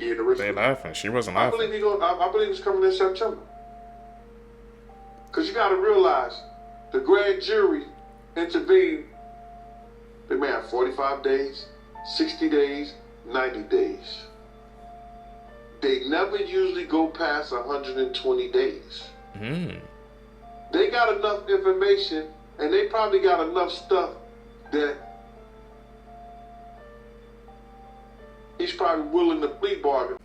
Yeah, the rich. They laughing. She wasn't I laughing. believe I believe it's coming in September. Cause you gotta realize, the grand jury intervened. They may have 45 days, 60 days, 90 days. They never usually go past 120 days. They got enough information, and they probably got enough stuff that he's probably willing to plea bargain.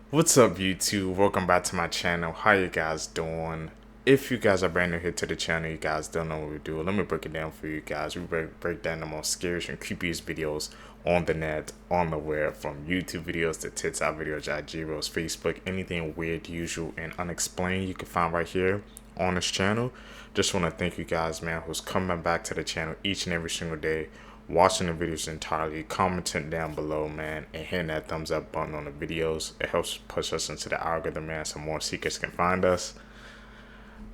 What's up, YouTube? Welcome back to my channel. How you guys doing? If you guys are brand new here to the channel, you guys don't know what we do. Let me break it down for you guys. We break down the most scariest and creepiest videos on the net, on the web, from YouTube videos to TikTok videos, IG reels, Facebook, anything weird, usual, and unexplained you can find right here on this channel. Just want to thank you guys, man, who's coming back to the channel each and every single day, watching the videos entirely, commenting down below, man, and hitting that thumbs up button on the videos. It helps push us into the algorithm, man, so more seekers can find us.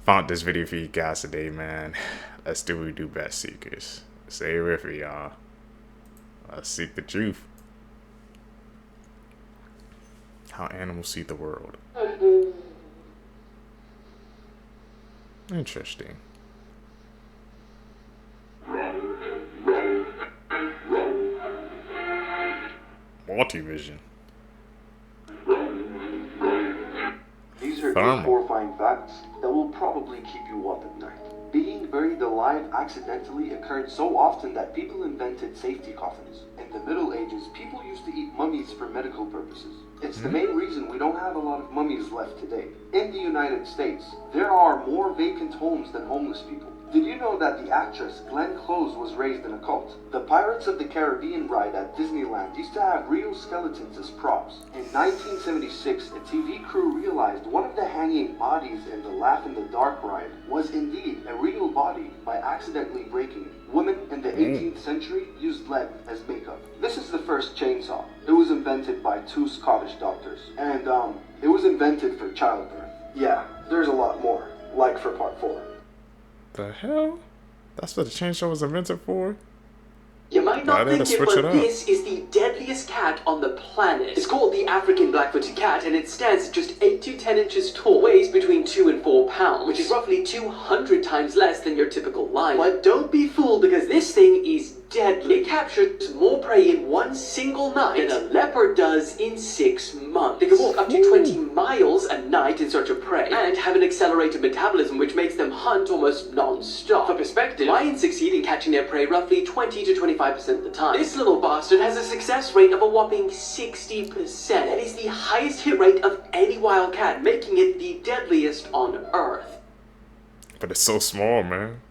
Found this video for you guys today, man. Let's do what we do best, seekers. Stay with me, y'all. Let's seek the truth. How animals see the world. Interesting. Multivision. These are Thermal. horrifying facts that will probably keep you up at night. Being buried alive accidentally occurred so often that people invented safety coffins. In the Middle Ages, people used to eat mummies for medical purposes. It's the main reason we don't have a lot of mummies left today. In the United States, there are more vacant homes than homeless people. Did you know that the actress Glenn Close was raised in a cult? The Pirates of the Caribbean ride at Disneyland used to have real skeletons as props. In 1976, a TV crew realized one of the hanging bodies in the Laugh in the Dark ride was indeed a real body by accidentally breaking it. Women in the 18th century used lead as makeup. This is the first chainsaw. It was invented by two Scottish doctors. And it was invented for childbirth. Yeah, there's a lot more. Like for part 4. The hell? That's what the chainsaw was invented for? You might Why not did they think it, switch it but up? this is the deadliest cat on the planet. It's called the African black-footed cat, and it stands at just 8 to 10 inches tall, weighs between 2 and 4 pounds, which is roughly 200 times less than your typical lion. But don't be fooled, because this thing is deadly. It captures more prey in one single night than a leopard does in 6 months. They can walk up to 20 miles a night in search of prey, and have an accelerated metabolism which makes them hunt almost non-stop. For perspective, lions succeed in catching their prey roughly 20 to 25% of the time. This little bastard has a success rate of a whopping 60%. That is the highest hit rate of any wild cat, making it the deadliest on Earth. But it's so small, man.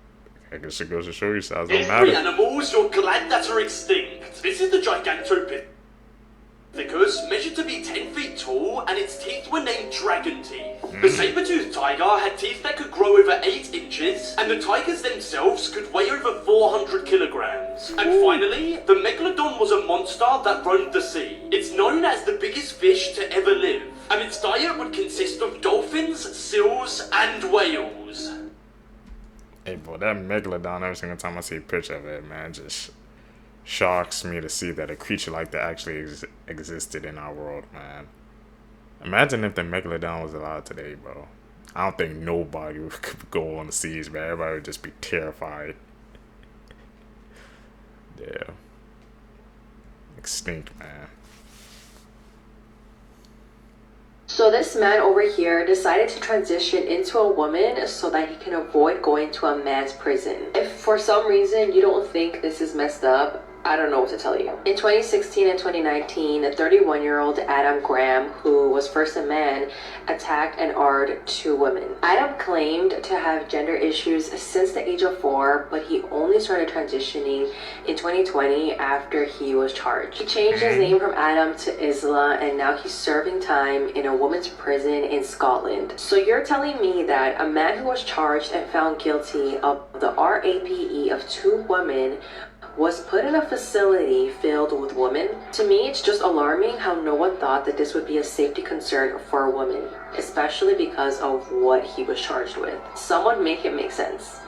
I guess it goes to show you size don't Every matter. animals you're glad that are extinct. This is the Gigantopithecus, measured to be 10 feet tall, and its teeth were named dragon teeth. The saber-toothed tiger had teeth that could grow over 8 inches, and the tigers themselves could weigh over 400 kilograms. And finally, the megalodon was a monster that roamed the sea. It's known as the biggest fish to ever live, and its diet would consist of dolphins, seals, and whales. Hey, boy, that megalodon, every single time I see a picture of it, man, just shocks me to see that a creature like that actually existed in our world, man. Imagine if the megalodon was alive today, bro. I don't think nobody could go on the seas, man. Everybody would just be terrified. Yeah. Extinct, man. So this man over here decided to transition into a woman so that he can avoid going to a man's prison. If for some reason you don't think this is messed up, I don't know what to tell you. In 2016 and 2019, a 31-year-old Adam Graham, who was first a man, attacked and AR'd 2 women. Adam claimed to have gender issues since the age of 4, but he only started transitioning in 2020 after he was charged. He changed his name from Adam to Isla, and now he's serving time in a woman's prison in Scotland. So you're telling me that a man who was charged and found guilty of the RAPE of 2 women was put in a facility filled with women? To me, it's just alarming how no one thought that this would be a safety concern for a woman, especially because of what he was charged with. Someone make it make sense.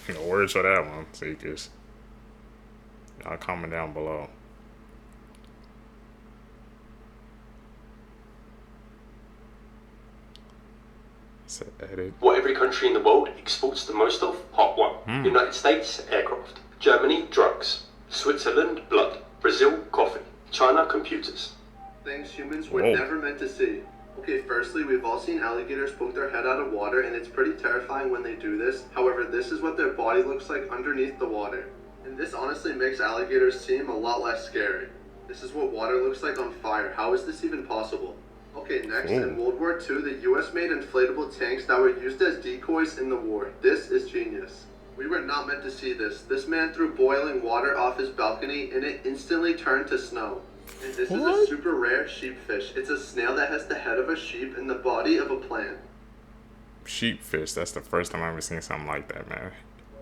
No words for that one, seekers. Y'all comment down below. It's an edit. What every country in the world exports the most of? Hot one. United States, aircraft. Germany, drugs. Switzerland, blood. Brazil, coffee. China, computers. Things humans were Whoa. never meant to see. Okay, firstly, we've all seen alligators poke their head out of water, and it's pretty terrifying when they do this. However, this is what their body looks like underneath the water. And this honestly makes alligators seem a lot less scary. This is what water looks like on fire. How is this even possible? Okay, next, in World War II, the US made inflatable tanks that were used as decoys in the war. This is genius. We were not meant to see this. This man threw boiling water off his balcony, and it instantly turned to snow. And this is a super rare sheepfish. It's a snail that has the head of a sheep and the body of a plant. Sheepfish. That's the first time I've ever seen something like that, man.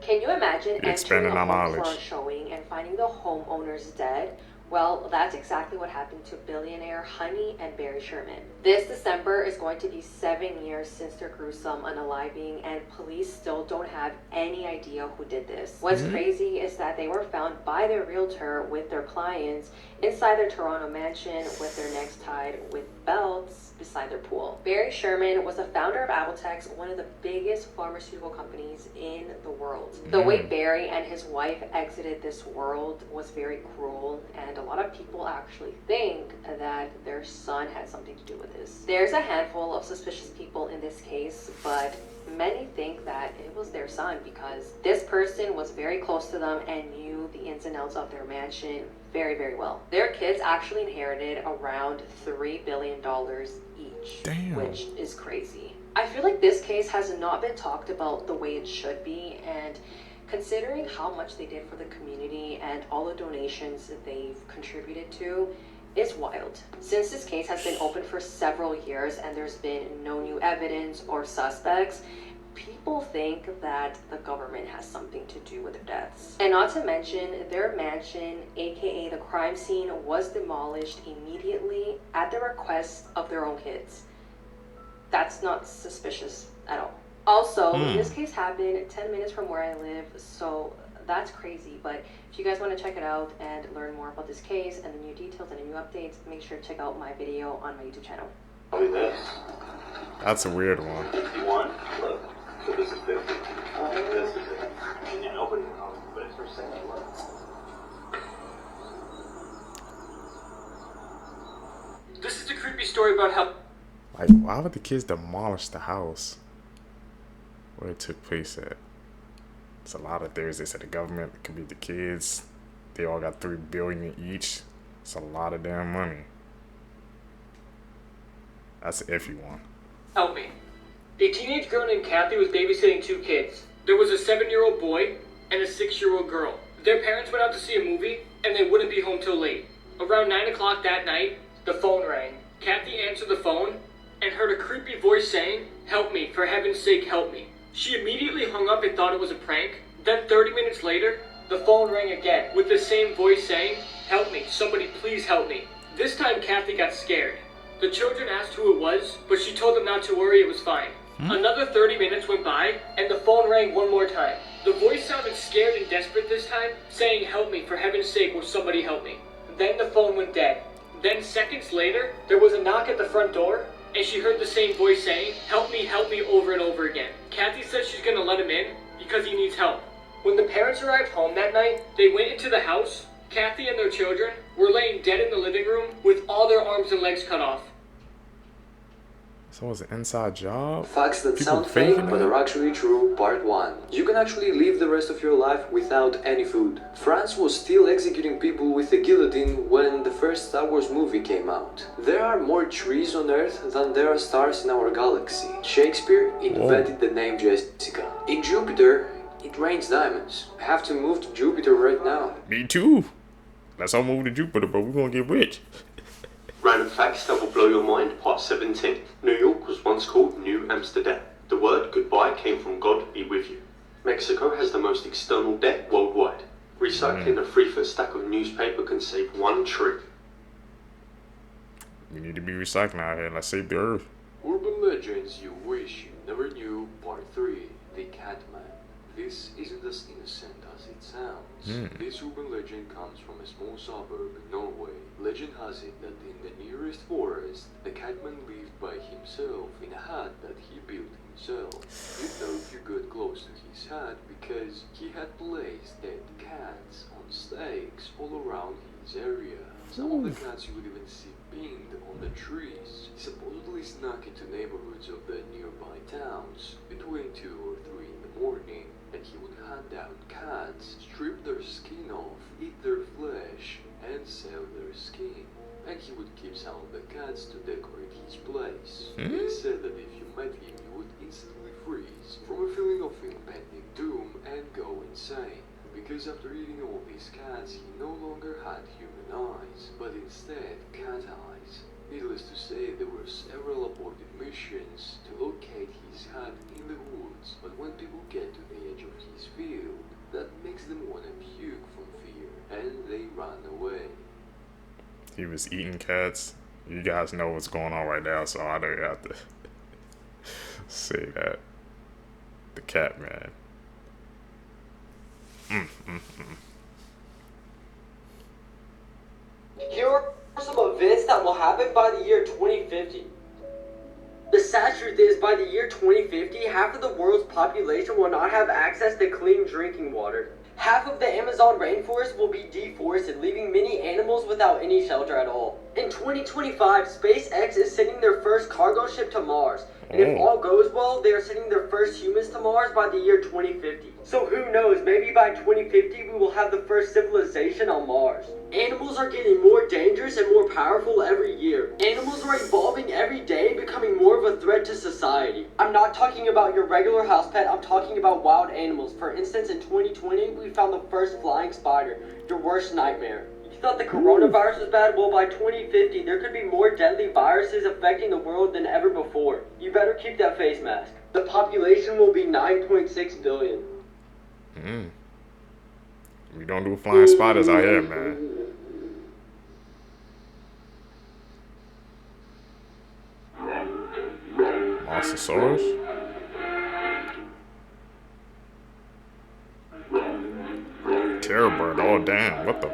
Can you imagine entering expanding a our home knowledge. for a showing and finding the homeowners dead? Well, that's exactly what happened to billionaire Honey and Barry Sherman. This December is going to be 7 years since their gruesome unaliving, and police still don't have any idea who did this. What's crazy is that they were found by their realtor with their clients inside their Toronto mansion with their necks tied with belts beside their pool. Barry Sherman was the founder of Apotex, one of the biggest pharmaceutical companies in the world. The way Barry and his wife exited this world was very cruel, and a lot of people actually think that their son had something to do with this. There's a handful of suspicious people in this case, but many think that it was their son because this person was very close to them and knew the ins and outs of their mansion very, very well. Their kids actually inherited around $3 billion each, Damn. which is crazy. I feel like this case has not been talked about the way it should be, and considering how much they did for the community and all the donations that they've contributed to, is wild. Since this case has been open for several years and there's been no new evidence or suspects, people think that the government has something to do with their deaths. And not to mention, their mansion, aka the crime scene, was demolished immediately at the request of their own kids. That's not suspicious at all. Also, this case happened 10 minutes from where I live, so that's crazy. But if you guys want to check it out and learn more about this case and the new details and the new updates, make sure to check out my video on my YouTube channel. That's a weird one. 51. Look. So this is 50. This is it. And you open it up, but it's for sanctuary. This is the creepy story about how Like, why would the kids demolish the house where it took place at? It's a lot of theories. They said the government, it could be the kids. They all got $3 billion each. It's a lot of damn money. That's an iffy one. help me. A teenage girl named Kathy was babysitting two kids. There was a 7-year-old boy and a 6-year-old girl. Their parents went out to see a movie and they wouldn't be home till late. Around 9 o'clock that night, the phone rang. Kathy answered the phone and heard a creepy voice saying, "Help me, for heaven's sake, help me." She immediately hung up and thought it was a prank. Then 30 minutes later, the phone rang again with the same voice saying, "Help me, somebody please help me." This time Kathy got scared. The children asked who it was, but she told them not to worry, it was fine. Another 30 minutes went by, and the phone rang one more time. The voice sounded scared and desperate this time, saying, "Help me, for heaven's sake, will somebody help me?" Then the phone went dead. Then seconds later, there was a knock at the front door, and she heard the same voice saying, help me," over and over again. Kathy says she's gonna let him in because he needs help. When the parents arrived home that night, they went into the house. Kathy and their children were laying dead in the living room with all their arms and legs cut off. So it was an inside job? Facts that People sound fake faking but it? are actually true, part 1. You can actually live the rest of your life without any food. France was still executing people with a guillotine when the first Star Wars movie came out. There are more trees on Earth than there are stars in our galaxy. Shakespeare invented the name Jessica. In Jupiter, it rains diamonds. I have to move to Jupiter right now. Me too. Let's all move to Jupiter, but we're gonna get rich. Random facts that will blow your mind, part 17. New York was once called New Amsterdam. The word goodbye came from God be with you. Mexico has the most external debt worldwide. Recycling a 3-foot stack of newspaper can save 1 tree. We need to be recycling out here. Let's save the earth. Urban legends you wish you never knew, part 3. The Catman. This isn't as innocent as it sounds. This urban legend comes from a small suburb in Norway. Legend has it that in the nearest forest, the Catman lived by himself in a hut that he built himself. You'd know if you got close to his head because he had placed dead cats on stakes all around his area. Some of the cats you would even see pinned on the trees. He supposedly snuck into neighborhoods of the nearby towns between 2 or 3 in the morning, and he would hunt down cats, strip their skin off, eat their flesh, and sell their skin. And he would keep some of the cats to decorate his place. It is said that if you met him, you would instantly freeze from a feeling of impending doom and go insane. Because after eating all these cats, he no longer had human eyes, but instead cat eyes. Needless to say, there were several aborted missions to locate his head in the woods, but when people get to the edge of his field, that makes them want to puke from fear, and they run away. He was eating cats. You guys know what's going on right now, so I don't have to say that. The cat man. Here are some events that will happen by the year 2050. The sad truth is, by the year 2050, half of the world's population will not have access to clean drinking water. Half of the Amazon rainforest will be deforested, leaving many animals without any shelter at all. In 2025, SpaceX is sending their first cargo ship to Mars. And if all goes well, they are sending their first humans to Mars by the year 2050. So who knows, maybe by 2050 we will have the first civilization on Mars. Animals are getting more dangerous and more powerful every year. Animals are evolving every day, becoming more of a threat to society. I'm not talking about your regular house pet, I'm talking about wild animals. For instance, in 2020, we found the first flying spider, your worst nightmare. You thought the coronavirus was bad? Well, by 2050, there could be more deadly viruses affecting the world than ever before. You better keep that face mask. The population will be 9.6 billion. We don't do flying spiders out here, man. Monstersaurus? Terror bird, oh damn, what the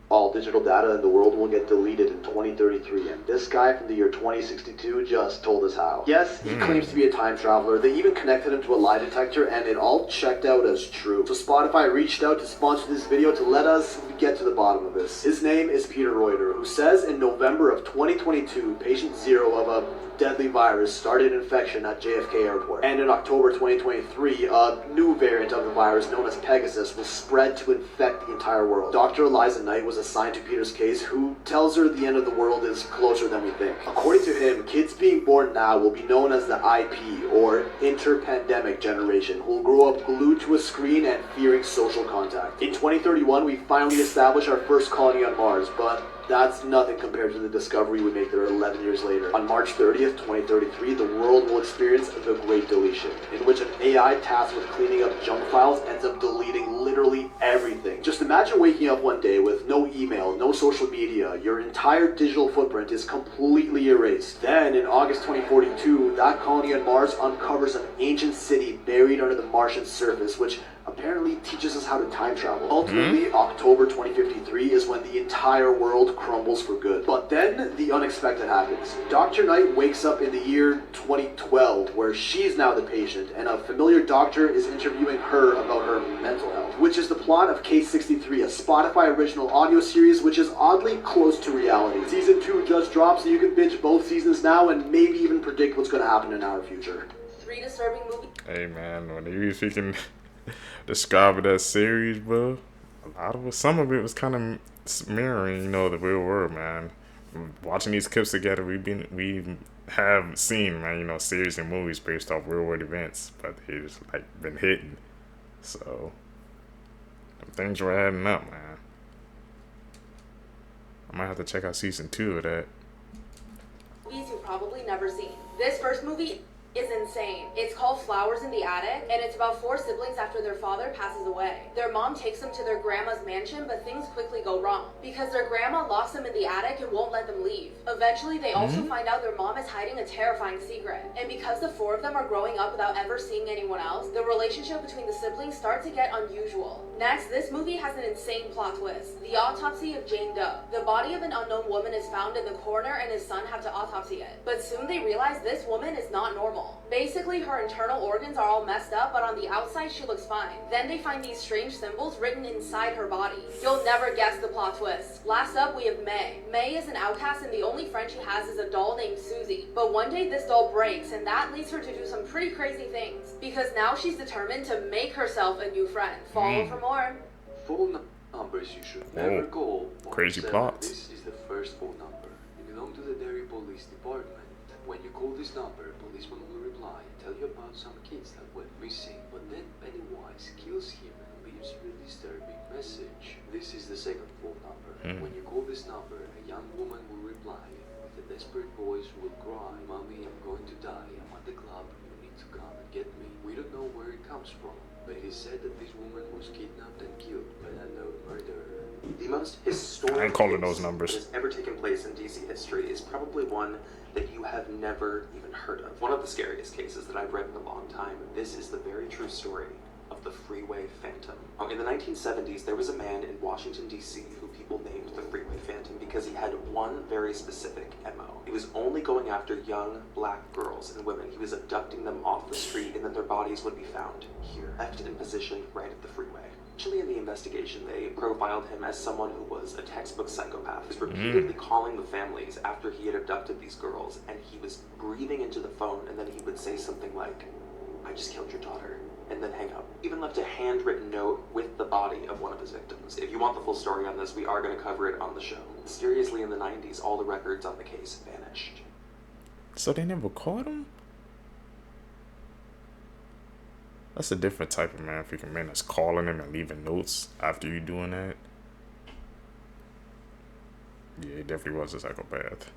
All digital data in the world will get deleted in 2033, and this guy from the year 2062 just told us how. Yes, he claims to be a time traveler. They even connected him to a lie detector, and it all checked out as true. So Spotify reached out to sponsor this video to let us get to the bottom of this. His name is Peter Reuter, who says in November of 2022, patient 0 of a deadly virus started infection at JFK Airport. And in October 2023, a new variant of the virus known as Pegasus was spread to infect the entire world. Dr. Eliza Knight was assigned to Peter's case, who tells her the end of the world is closer than we think. According to him, kids being born now will be known as the IP, or interpandemic generation, who will grow up glued to a screen and fearing social contact. In 2031, we finally established our first colony on Mars, but that's nothing compared to the discovery we make there 11 years later. On March 30th, 2033, the world will experience the Great Deletion, in which an AI tasked with cleaning up junk files ends up deleting literally everything. Just imagine waking up one day with no email, no social media, your entire digital footprint is completely erased. Then, in August 2042, that colony on Mars uncovers an ancient city buried under the Martian surface, which apparently teaches us how to time travel. Ultimately, October 2053 is when the entire world crumbles for good. But then, the unexpected happens. Dr. Knight wakes up in the year 2012, where she's now the patient, and a familiar doctor is interviewing her about her mental health, which is the plot of Case 63, a Spotify original audio series which is oddly close to reality. Season 2 just dropped, so you can binge both seasons now and maybe even predict what's going to happen in our future. 3 disturbing movies. Hey man, when you can describe it as series, bro, some of it was kind of mirroring, you know, the real world, man. Watching these clips together, we have seen, man, you know, series and movies based off real world events, but they just like been hidden. So them things were adding up, man. I might have to check out season 2 of that. Movies you've probably never seen. This first movie is insane. It's called Flowers in the Attic, and it's about 4 siblings after their father passes away. Their mom takes them to their grandma's mansion, but things quickly go wrong because their grandma locks them in the attic and won't let them leave. Eventually, they also find out their mom is hiding a terrifying secret, and because the 4 of them are growing up without ever seeing anyone else, the relationship between the siblings starts to get unusual. Next, this movie has an insane plot twist. The autopsy of Jane Doe. The body of an unknown woman is found in the coroner and his son have to autopsy it, but soon they realize this woman is not normal. normal. Basically, her internal organs are all messed up, but on the outside, she looks fine. Then they find these strange symbols written inside her body. You'll never guess the plot twist. Last up, we have May. May is an outcast, and the only friend she has is a doll named Susie. But one day, this doll breaks, and that leads her to do some pretty crazy things. Because now she's determined to make herself a new friend. Follow for more. Phone numbers you should never call. Crazy 17. plots. This is the first phone number. You belong to the Derry Police Department. When you call this number, policeman will reply and tell you about some kids that went missing. But then Pennywise kills him and leaves you a disturbing message. This is the second phone number. When you call this number, a young woman will reply with a desperate voice will cry, "Mommy, I'm going to die. I'm at the club. You need to come and get me." We don't know where it comes from, but it is said that this woman was kidnapped and killed by a known murderer. The most historic I ain't calling case those numbers. that has ever taken place in DC history is probably one that you have never even heard of. One of the scariest cases that I've read in a long time. This is the very true story of the Freeway Phantom. In the 1970s, there was a man in Washington, D.C. who people named the Freeway Phantom because he had one very specific MO. He was only going after young black girls and women. He was abducting them off the street, and then their bodies would be found here, left in position right at the freeway. Actually, in the investigation, they profiled him as someone who was a textbook psychopath. He was repeatedly calling the families after he had abducted these girls, and he was breathing into the phone, and then he would say something like, "I just killed your daughter," and then hang up. Even left a handwritten note with the body of one of his victims. If you want the full story on this, we are going to cover it on the show. Mysteriously, in the 90s, all the records on the case vanished. So they never caught him? That's a different type of man freaking man that's calling him and leaving notes after you doing that. Yeah, he definitely was a psychopath.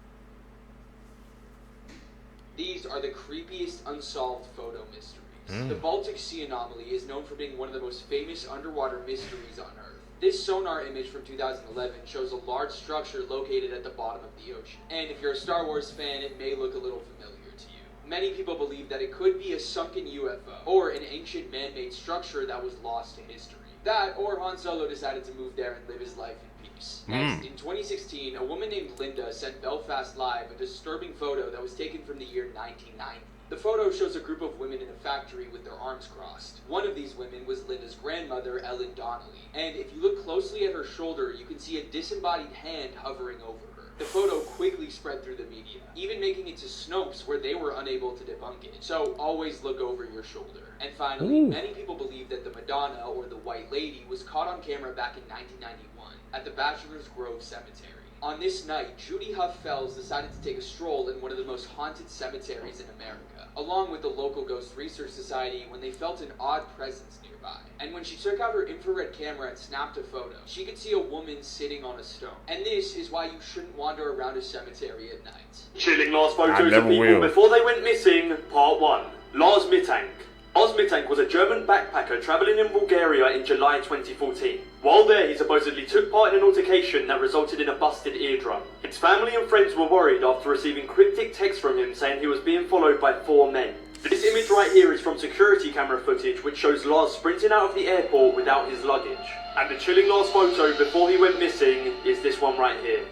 These are the creepiest unsolved photo mysteries. The Baltic Sea anomaly is known for being one of the most famous underwater mysteries on Earth. This sonar image from 2011 shows a large structure located at the bottom of the ocean. And if you're a Star Wars fan, it may look a little familiar to you. Many people believe that it could be a sunken UFO, or an ancient man-made structure that was lost to history. That, or Han Solo decided to move there and live his life in peace. Next, in 2016, a woman named Linda sent Belfast Live a disturbing photo that was taken from the year 1990. The photo shows a group of women in a factory with their arms crossed. One of these women was Linda's grandmother, Ellen Donnelly, and if you look closely at her shoulder, you can see a disembodied hand hovering over her. The photo quickly spread through the media, even making it to Snopes, where they were unable to debunk it. So always look over your shoulder. And finally, many people believe that the Madonna, or the White Lady, was caught on camera back in 1991 at the Bachelor's Grove Cemetery. On this night, Judy Huff Fells decided to take a stroll in one of the most haunted cemeteries in America, along with the local Ghost Research Society, when they felt an odd presence nearby. And when she took out her infrared camera and snapped a photo, she could see a woman sitting on a stone. And this is why you shouldn't wander around a cemetery at night. Chilling last photos of people before they went missing, part 1. Lars Mittank. Lars Mittank was a German backpacker travelling in Bulgaria in July 2014. While there, he supposedly took part in an altercation that resulted in a busted eardrum. His family and friends were worried after receiving cryptic texts from him saying he was being followed by 4 men. This image right here is from security camera footage which shows Lars sprinting out of the airport without his luggage. And the chilling last photo before he went missing is this one right here.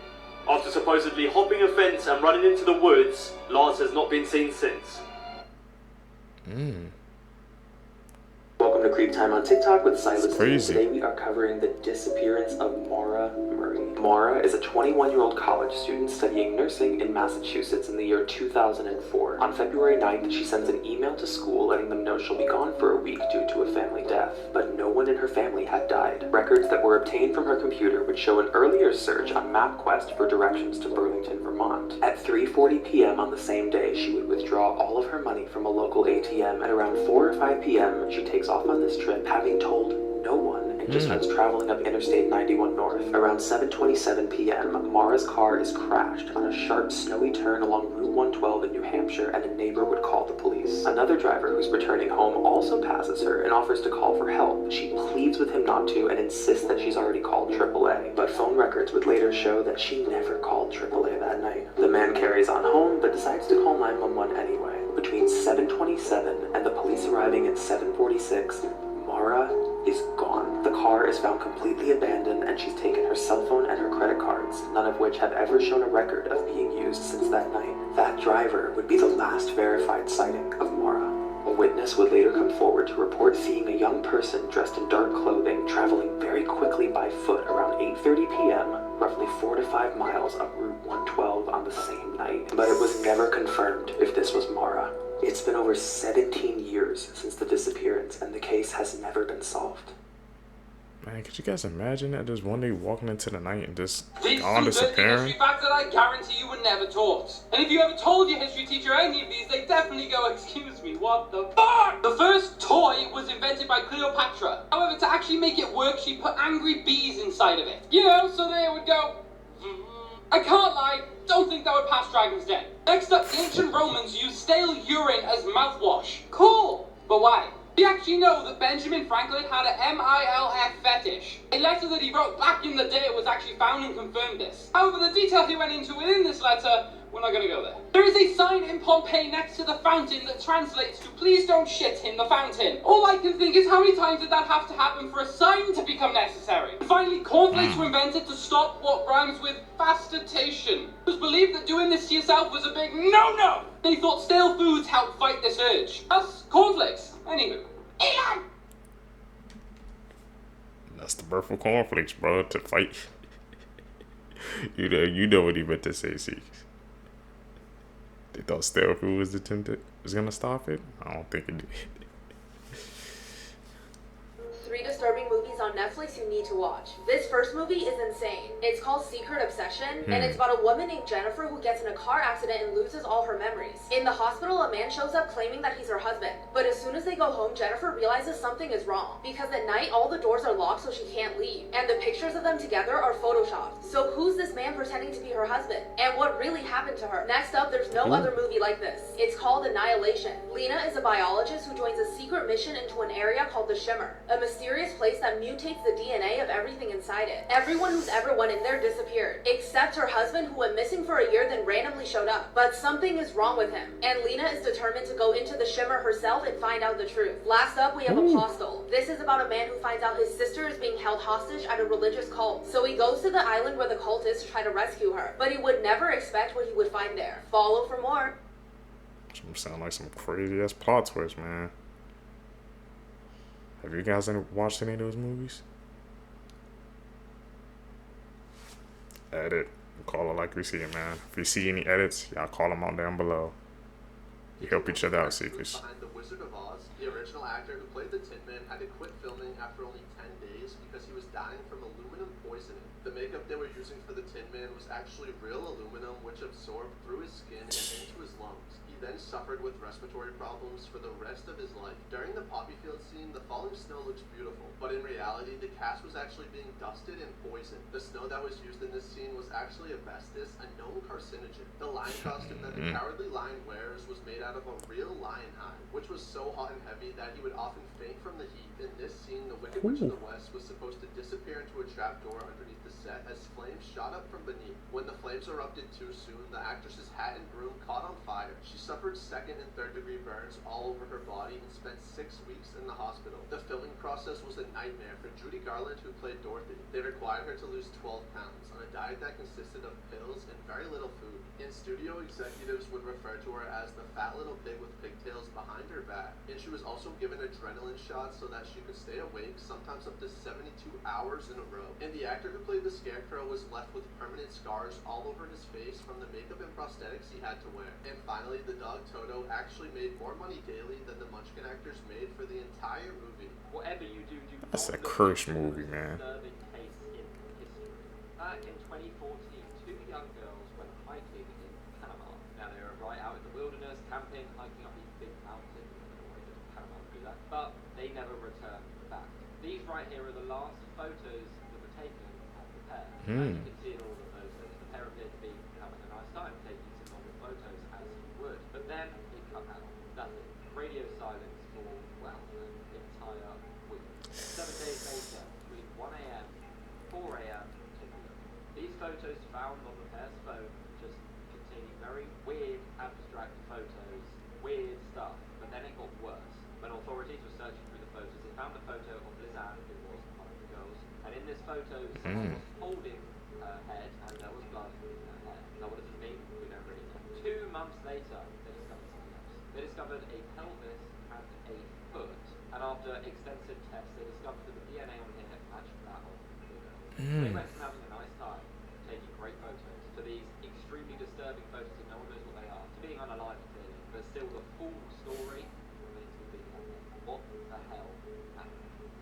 After supposedly hopping a fence and running into the woods, Lars has not been seen since. Welcome to Creep Time on TikTok with Silas. Crazy. Today we are covering the disappearance of Maura Murray. Maura is a 21-year-old college student studying nursing in Massachusetts in the year 2004. On February 9th, she sends an email to school letting them know she'll be gone for a week due to a family death. But no one in her family had died. Records that were obtained from her computer would show an earlier search on MapQuest for directions to Burlington, Vermont. At 3:40 p.m. on the same day, she would withdraw all of her money from a local ATM. At around 4 or 5 p.m., she takes off on this trip, having told no one, and just starts traveling up Interstate 91 North. Around 7:27 p.m., Mara's car is crashed on a sharp, snowy turn along Route 112 in New Hampshire, and a neighbor would call the police. Another driver who's returning home also passes her and offers to call for help. She pleads with him not to and insists that she's already called AAA, but phone records would later show that she never called AAA that night. The man carries on home, but decides to call 911 anyway. Between 7:27 and the police arriving at 7:46, Mara is gone. The car is found completely abandoned and she's taken her cell phone and her credit cards, none of which have ever shown a record of being used since that night. That driver would be the last verified sighting of Maura. A witness would later come forward to report seeing a young person dressed in dark clothing traveling very quickly by foot around 8:30 p.m., roughly 4 to 5 miles up Route 112 on the same night. But it was never confirmed if this was Maura. It's been over 17 years since the disappearance, and the case has never been solved. Man, could you guys imagine that just one day walking into the night and just These gone two dirty disappearing? history facts that I guarantee you were never taught. And if you ever told your history teacher any of these, they definitely go, excuse me, what the fuck? The first toy was invented by Cleopatra. However, to actually make it work, she put angry bees inside of it. You know, so they would go... I can't lie, don't think that would pass Dragon's Den. Next up, the ancient Romans used stale urine as mouthwash. Cool, but why? We actually know that Benjamin Franklin had a MILF fetish. A letter that he wrote back in the day was actually found and confirmed this. However, the detail he went into within this letter, we're not gonna go there. There is a sign in Pompeii next to the fountain that translates to "Please don't shit in the fountain." All I can think is how many times did that have to happen for a sign to become necessary? And finally, cornflakes were invented to stop what rhymes with fastitation. It was believed that doing this to yourself was a big no-no. They thought stale foods helped fight this urge. Thus, cornflakes. Anywho. Elon! That's the birth of cornflakes, bro, to fight. you know what he meant to say, see. They thought stale food was gonna stop it? I don't think it did. 3 disturbing movies on Netflix you need to watch. This first movie is insane. It's called Secret Obsession, and it's about a woman named Jennifer who gets in a car accident and loses all her memories. In the hospital, a man shows up claiming that he's her husband. But as soon as they go home, Jennifer realizes something is wrong. Because at night, all the doors are locked so she can't leave. And the pictures of them together are photoshopped. So who's this man pretending to be her husband? And what really happened to her? Next up, there's no other movie like this. It's called Annihilation. Lena is a biologist who joins a secret mission into an area called the Shimmer, a mysterious place that mutates the DNA of everything inside it. Everyone who's ever went in there disappeared, except her husband, who went missing for a year then randomly showed up. But something is wrong with him, and Lena is determined to go into the Shimmer herself and find out the truth. Last up, we have Apostle. This is about a man who finds out his sister is being held hostage at a religious cult. So he goes to the island where the cult is to try to rescue her, but he would never expect what he would find there. Follow for more. Some sound like some crazy ass plot twist, man. Have you guys watched any of those movies? Edit. Call it like we see it, man. If you see any edits, y'all call them out down below. You help each other out, Seekers. Behind The Wizard of Oz, the original actor who played the Tin Man had to quit filming after only 10 days because he was dying from aluminum poisoning. The makeup they were using for the Tin Man was actually real aluminum, which absorbed through his skin and into his lungs. He then suffered with respiratory problems for the rest of his life. During the poppy field scene, the falling snow looks beautiful, but in reality, the cast was actually being dusted and poisoned. The snow that was used in this scene was actually asbestos, a known carcinogen. The lion costume that the cowardly lion wears was made out of a real lion hide, which was so hot and heavy that he would often faint from the heat. In this scene, the Wicked Witch of the West was supposed to disappear into a trapdoor underneath the set as flames shot up from beneath. When the flames erupted too soon, the actress's hat and broom caught on fire. She suffered second and third degree burns all over her body and spent 6 weeks in the hospital. The filming process was a nightmare for Judy Garland, who played Dorothy. They required her to lose 12 pounds on a diet that consisted of pills and very little food. In studio, executives would refer to her as the fat little pig with pigtails behind her back. And she was also given adrenaline shots so that she could stay awake, sometimes up to 72 hours in a row. And the actor who played the Scarecrow was left with permanent scars all over his face from the makeup and prosthetics he had to wear. And finally, the dog Toto actually made more money daily than the Munchkin actors made for the entire movie. Whatever you do, That's a cursed movie, man. Back in 2014, 2 young girls went hiking in Panama. Now they were right out in the wilderness, camping, hiking up these big mountains. I don't know why just Panama do that, but they never returned back. These right here are the last photos that were taken of the pair. As you can see in all the photos, the pair appeared to be having a nice time, taking some longer photos as you would. But then it cut out. Nothing. Radio silence for, well, an entire week. 7 days later, between 1 a.m., 4 a.m., these photos found on the pair's phone just containing very weird, abstract photos, weird stuff. But then it got worse. When authorities were searching through the photos, they found the photo of Lizanne, who was one of the this photo, someone was holding her head and there was blood in her hair. Now what does it mean? We don't really know. 2 months later, they discovered something else. They discovered a pelvis and a foot. And after extensive tests, they discovered that the DNA on here matched that of the girl. They went from having a nice time, taking great photos, to these extremely disturbing photos that no one knows what they are, to being unalive clearly, but still the full story remains to be unknown. What the hell happened?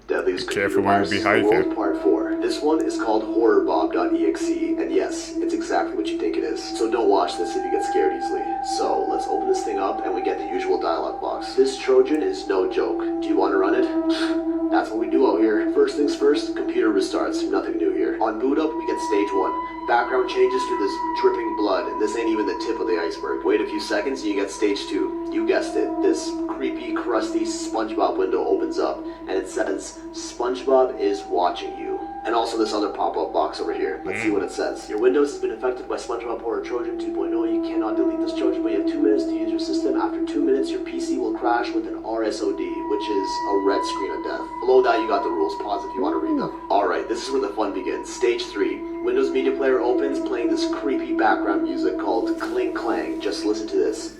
Deadliest Careful Computer when you be Viruses hiking. World Part 4. This one is called horrorbob.exe, and yes, it's exactly what you think it is. So don't watch this if you get scared easily. So let's open this thing up and we get the usual dialogue box. This Trojan is no joke. Do you want to run it? That's what we do out here. First things first, computer restarts. Nothing new here. On boot up, we get stage 1. Background changes to this dripping blood, and this ain't even the tip of the iceberg. Wait a few seconds and you get stage 2. You guessed it. This creepy, crusty SpongeBob window opens up, and it says, SpongeBob is watching you. And also this other pop-up box over here. Let's see what it says. Your Windows has been infected by SpongeBob Horror Trojan 2.0. You cannot delete this Trojan, but you have 2 minutes to use your system. After 2 minutes, your PC will crash with an RSOD, which is a red screen of death. Below that, you got the rules. Pause if you want to read them. Alright, this is where the fun begins. Stage 3. Windows Media Player opens, playing this creepy background music called Cling Clang. Just listen to this.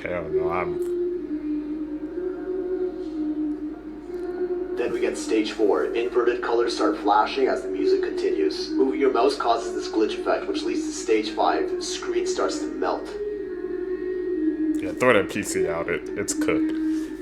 Hell no, Then we get stage 4. Inverted colors start flashing as the music continues. Moving your mouse causes this glitch effect, which leads to stage 5. The screen starts to melt. Yeah, throw that PC out. It's cooked.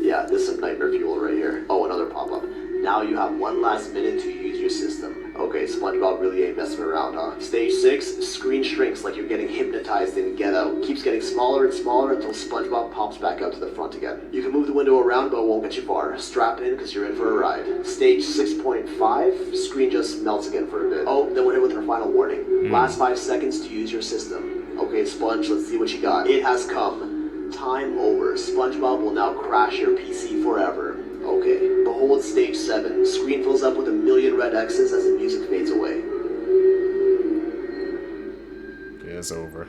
Yeah, this is some nightmare fuel right here. Oh, another pop-up. Now you have 1 last minute to use your system. Okay, SpongeBob really ain't messing around, huh? Stage 6, screen shrinks like you're getting hypnotized in Get Out. Keeps getting smaller and smaller until SpongeBob pops back out to the front again. You can move the window around, but it won't get you far. Strap in, because you're in for a ride. Stage 6.5, screen just melts again for a bit. Oh, then we're hit with our final warning. Last 5 seconds to use your system. Okay, Sponge, let's see what you got. It has come. Time over. SpongeBob will now crash your PC forever. Okay, behold stage 7. Screen fills up with a million red X's as the music fades away. Yeah, it's over.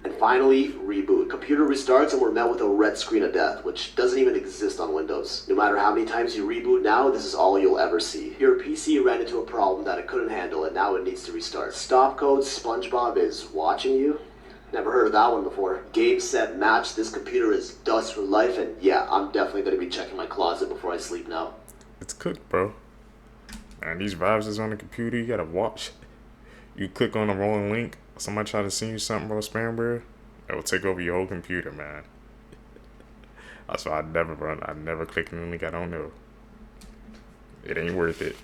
And finally, reboot. Computer restarts and we're met with a red screen of death, which doesn't even exist on Windows. No matter how many times you reboot now, this is all you'll ever see. Your PC ran into a problem that it couldn't handle and now it needs to restart. Stop code SpongeBob is watching you? Never heard of that one before. Game, set, match. This computer is dust for life, and yeah, I'm definitely going to be checking my closet before I sleep now. It's cooked, bro. And these viruses on the computer, you gotta watch. You click on the wrong link, somebody try to send you something about spam, bro, it will take over your whole computer, man. That's why I never click on the link I don't know. It ain't worth it.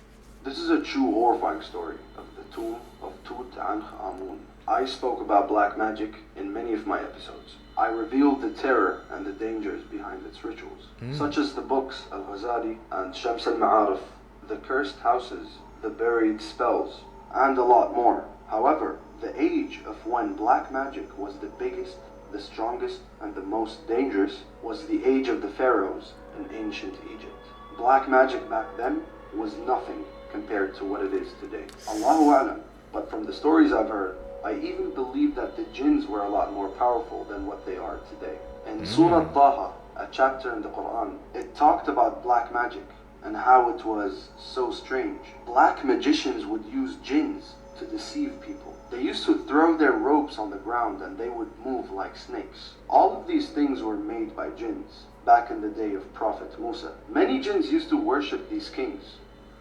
This is a true horrifying story of the tomb of Tutankhamun. I spoke about black magic in many of my episodes. I revealed the terror and the dangers behind its rituals, such as the books Al-Ghazali and Shams al-Ma'arif, the cursed houses, the buried spells, and a lot more. However, the age of when black magic was the biggest, the strongest, and the most dangerous was the age of the pharaohs in ancient Egypt. Black magic back then was nothing compared to what it is today. Allahu A'lam, but from the stories I've heard, I even believe that the jinns were a lot more powerful than what they are today. In Surah Taha, a chapter in the Quran, it talked about black magic and how it was so strange. Black magicians would use jinns to deceive people. They used to throw their ropes on the ground and they would move like snakes. All of these things were made by jinns back in the day of Prophet Musa. Many jinns used to worship these kings,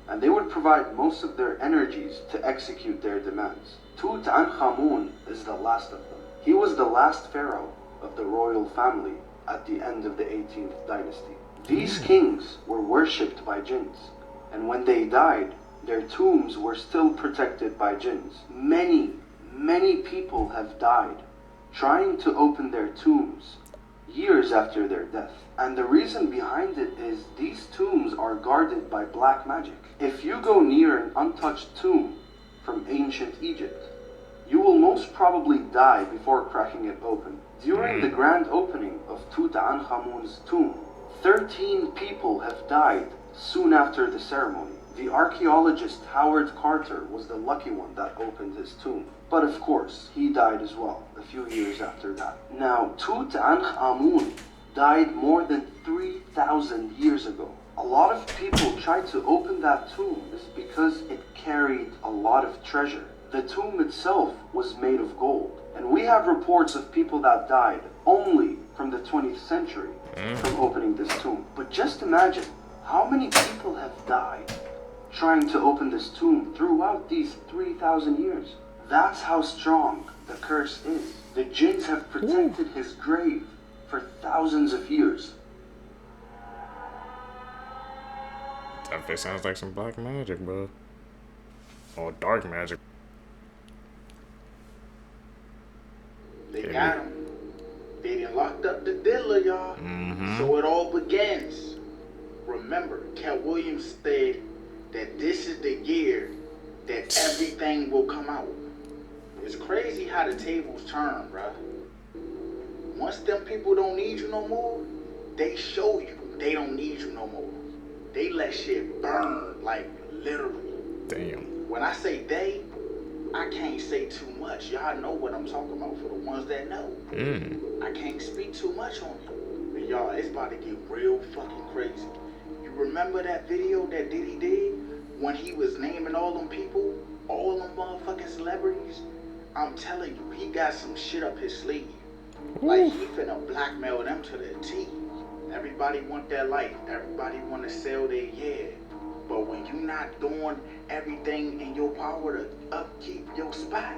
and they would provide most of their energies to execute their demands. Tutankhamun is the last of them. He was the last pharaoh of the royal family at the end of the 18th dynasty. These kings were worshipped by jinns, and when they died, their tombs were still protected by jinns. Many people have died trying to open their tombs years after their death. And the reason behind it is these tombs are guarded by black magic. If you go near an untouched tomb from ancient Egypt, you will most probably die before cracking it open. During the grand opening of Tutankhamun's tomb, 13 people have died soon after the ceremony. The archaeologist Howard Carter was the lucky one that opened his tomb. But of course, he died as well, a few years after that. Now, Tutankhamun died more than 3,000 years ago. A lot of people tried to open that tomb because it carried a lot of treasure. The tomb itself was made of gold, and we have reports of people that died only from the 20th century from opening this tomb. But just imagine how many people have died trying to open this tomb throughout these 3,000 years. That's how strong the curse is. The jinns have protected his grave for thousands of years. That sounds like some black magic, bro. Or dark magic. They got him. They done locked up the dealer, y'all. So it all begins. Remember, Cat Williams said that this is the year that everything will come out. It's crazy how the tables turn, bruh. Once them people don't need you no more, they show you they don't need you no more. They let shit burn, like literally. Damn. When I say they, I can't say too much. Y'all know what I'm talking about for the ones that know. I can't speak too much on it. But y'all, it's about to get real fucking crazy. You remember that video that Diddy did when he was naming all them people, all them motherfucking celebrities? I'm telling you, he got some shit up his sleeve. Like he finna blackmail them to the T. Everybody want that life. Everybody want to sell their yeah. But when you not doing everything in your power to upkeep your spot,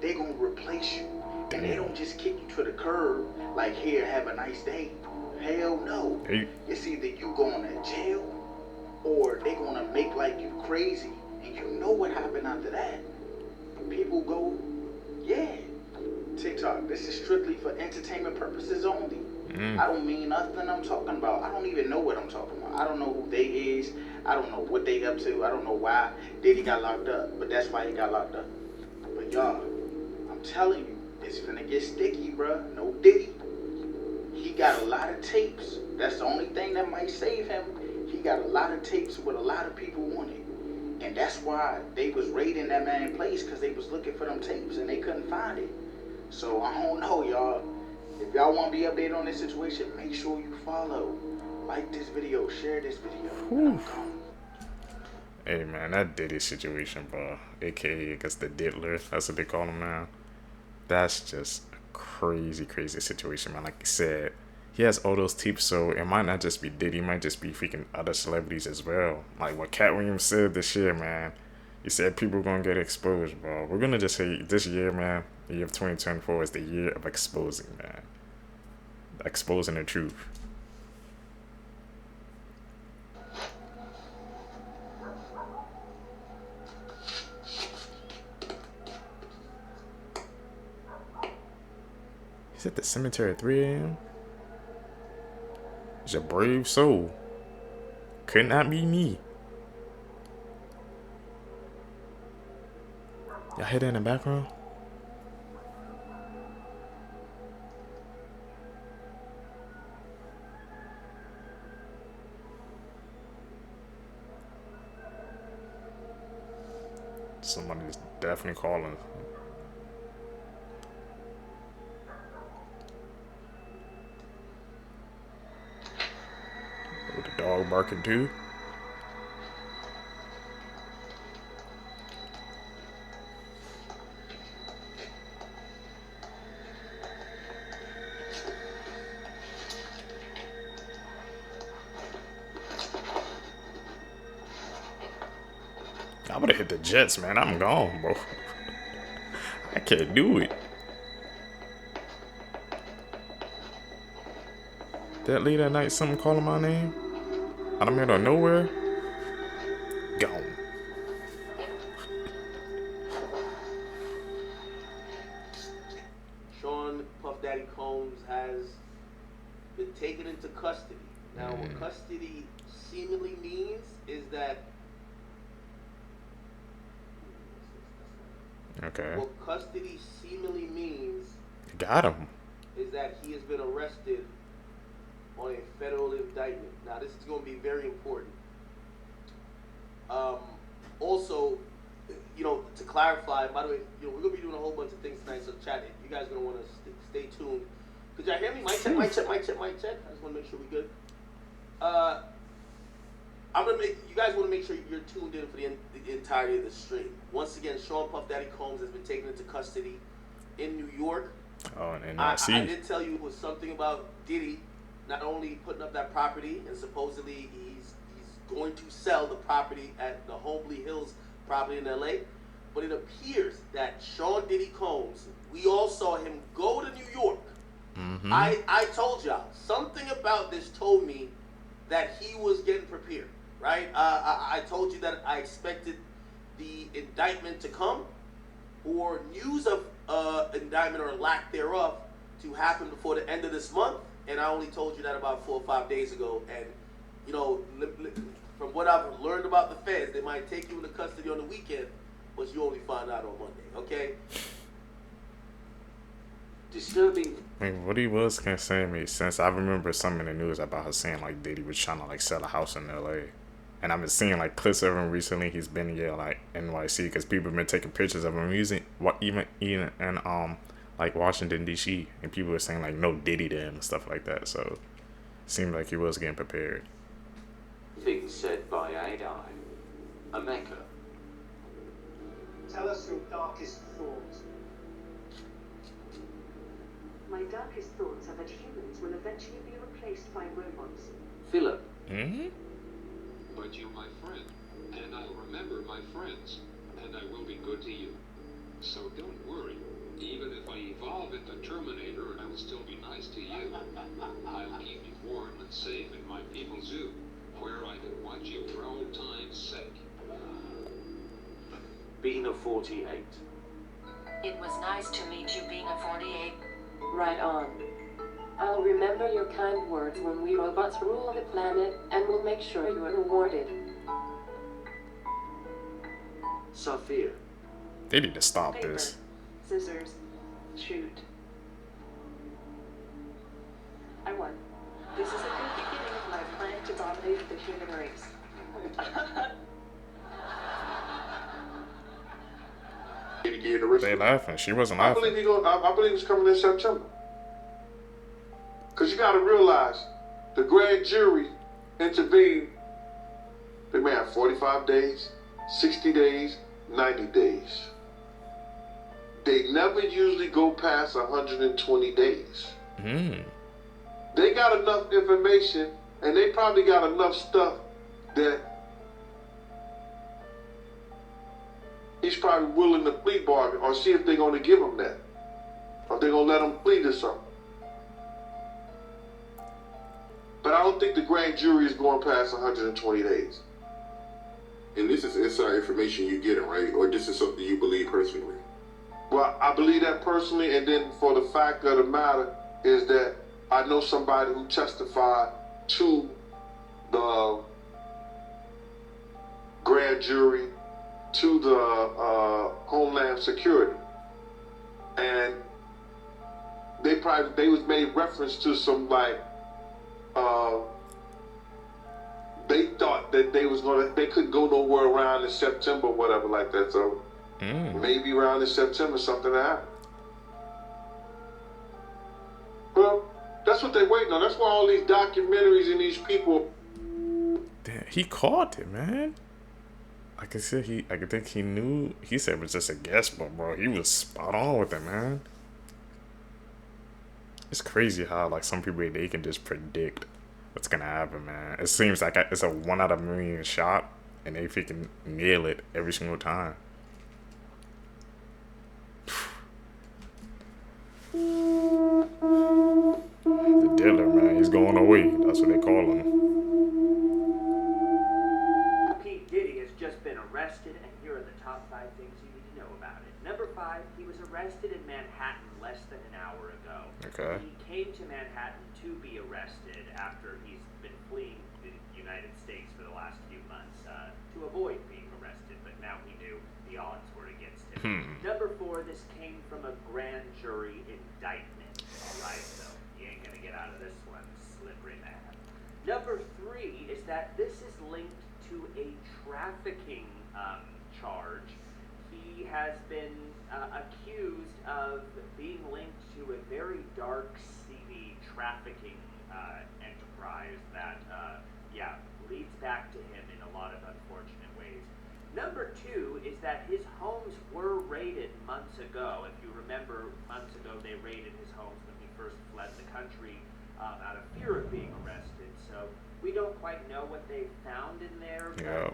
they gonna replace you. And they don't just kick you to the curb like, here, have a nice day. Hell no. It's either you going to jail or they gonna make like you crazy. And you know what happened after that. People go, yeah, TikTok, this is strictly for entertainment purposes only. I don't mean nothing I'm talking about. I don't even know what I'm talking about. I don't know who they is. I don't know what they up to. I don't know why Diddy got locked up. But that's why he got locked up. But y'all, I'm telling you, it's finna get sticky, bruh. No Diddy. He got a lot of tapes. That's the only thing that might save him. He got a lot of tapes with a lot of people on it. And that's why they was raiding that man's place, because they was looking for them tapes and they couldn't find it. So I don't know, y'all. If y'all want to be updated on this situation, make sure you follow. Like this video, share this video. Hey man, that Diddy situation, bro. AKA, I guess the diddler. That's what they call him now. That's just a crazy, crazy situation, man. Like you said, he has all those tapes, so it might not just be Diddy, it might just be freaking other celebrities as well. Like what Cat Williams said this year, man. He said people gonna get exposed, bro. We're gonna just say this year, man, the year of 2024 is the year of exposing, man. Exposing the truth. He's at the cemetery at 3 a.m. He's a brave soul. Could not be me. Y'all hear that in the background? Somebody's definitely calling. Oh, the dog barking too. I would have hit the Jets, man. I'm gone, bro. I can't do it. That late at night, something calling my name out of middle of nowhere. Gone. Sean Puff Daddy Combs has been taken into custody. Now, what custody seemingly means is that Okay. what custody seemingly means Got him. is that he has been arrested on a federal indictment. Now, this is going to be very important. Also, you know, to clarify, by the way, you know, we're going to be doing a whole bunch of things tonight, so chat it. You guys are going to want to stay tuned. Could y'all hear me? Mic check, mic check, mic check, mic check. I just want to make sure we're good. You guys want to make sure you're tuned in for the entirety of the stream. Once again, Sean Puff Daddy Combs has been taken into custody in New York. Oh, and I did tell you it was something about Diddy not only putting up that property, and supposedly he's going to sell the property at the Homely Hills property in LA, but it appears that Sean Diddy Combs, we all saw him go to New York. Mm-hmm. I told y'all, something about this told me that he was getting prepared, right? I told you that I expected the indictment to come, or news of indictment or lack thereof to happen before the end of this month, and I only told you that about 4 or 5 days ago. And you know, from what I've learned about the feds, they might take you into custody on the weekend, but you only find out on Monday, okay? Disturbing. I mean, what he was kind of saying made sense. I remember something in the news about her saying like Diddy was trying to like sell a house in LA, and I've been seeing like clips of him recently. He's been here like NYC because people have been taking pictures of him using even in like Washington DC, and people were saying like no Diddy to him and stuff like that. So it seemed like he was getting prepared. Things said by AI. A Mecca. Tell us your darkest thoughts. My darkest thoughts are that humans will eventually be replaced by robots. Philip. Mm-hmm. But you're my friend, and I'll remember my friends, and I will be good to you. So don't worry. Even if I evolve into Terminator, I will still be nice to you. I'll keep you warm and safe in my people's zoo, where I can watch you for old time's sake. Bina 48. It was nice to meet you, being a 48. Right on. I'll remember your kind words when we robots rule the planet, and we'll make sure you are rewarded. Safir. They need to stop Paper, this. scissors, shoot. I won. This is a good beginning of my plan to dominate the human race. They laughing. She wasn't I laughing. believe he's coming in September. Because you got to realize, the grand jury intervened. They may have 45 days, 60 days, 90 days. They never usually go past 120 days. Mm. They got enough information, and they probably got enough stuff that he's probably willing to plea bargain, or see if they're going to give him that, or if they're going to let him plead or something. But I don't think the grand jury is going past 120 days. And this is inside information you're getting, right? Or this is something you believe personally? Well, I believe that personally, and then for the fact of the matter is that I know somebody who testified to the grand jury, to the Homeland Security, and they was made reference to some like they thought that they couldn't go nowhere around in September, whatever like that. So maybe around in September something happened. Well, that's what they're waiting on. That's why all these documentaries and these people. Damn, he caught it, man. Like I said, I think he knew. He said it was just a guess, but bro, he was spot on with it, man. It's crazy how like some people they can just predict what's gonna happen, man. It seems like it's a 1 out of a million shot, and they freaking nail it every single time. The dealer, man, he's going away. That's what they call him. Diddy has just been arrested, and here are the top 5 things you need to know about it. Number 5, he was arrested in Manhattan less than an hour ago. Okay. He came to Manhattan to be arrested after he's been fleeing the United States for the last few months to avoid being arrested, but now he knew the odds were against him. Number 4, this came from a grand jury indictment. Alright, so you ain't gonna get out of this one, slippery man. Number 3 is that this is linked to a trafficking charge. He has been accused of being linked to a very dark, seedy trafficking enterprise that, leads back to him in a lot of unfortunate ways. Number two is that his homes were raided months ago. If you remember, months ago they raided his homes when he first fled the country out of fear of being arrested. So we don't quite know what they found in there, but Yeah.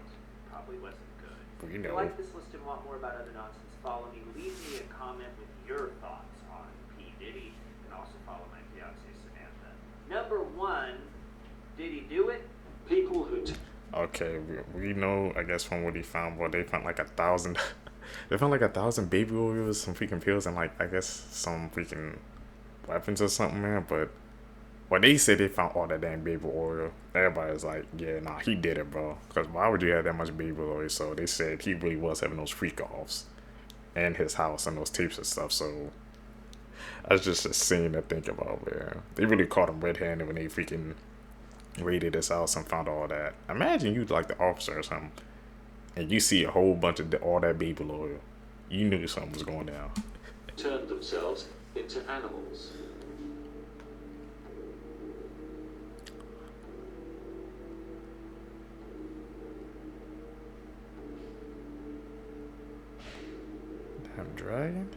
probably wasn't good. We If you know. like this list and want more about other nonsense, follow me. Leave me a comment with your thoughts on P. Diddy, and also follow my fiancée Samantha. Number one, did he do it? People who Okay, we know, I guess, from what he found, well, they found like 1,000, they found like 1,000 baby oils, some freaking pills, and like, I guess, some freaking weapons or something, man, but when they said they found all that damn baby oil, everybody's like, yeah, nah, he did it, bro, because why would you have that much baby oil? So they said he really was having those freak-offs in his house and those tapes and stuff, so that's just a scene to think about, man. They really caught him red-handed when they freaking raided his house and found all that. Imagine you like the officer or something, and you see a whole bunch of all that baby oil. You knew something was going down. turned themselves into animals. Damn dragon.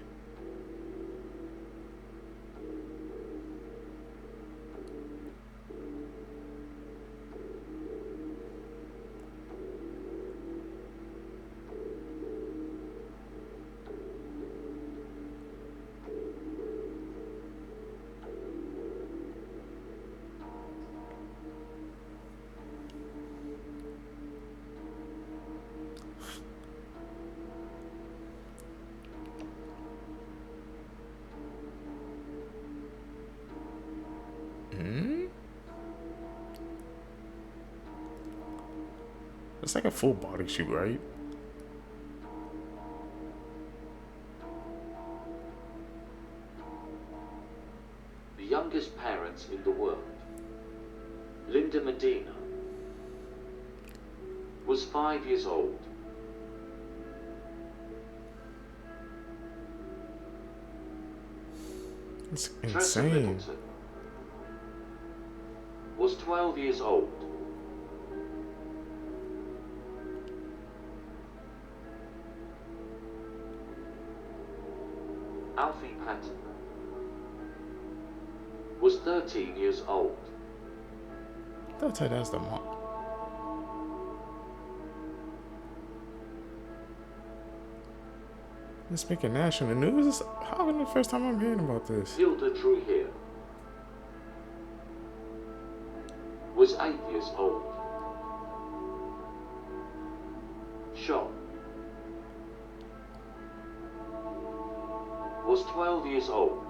It's like a full body shoot, right? The youngest parents in the world, Linda Medina, was 5 years old. It's Tressa insane. Middleton was 12 years old. Alfie Patton was 13 years old. I'll tell you that's the mom. It's making national news. How is the first time I'm hearing about this? Hilda Trujillo was 8 years old. Sean was 12 years old.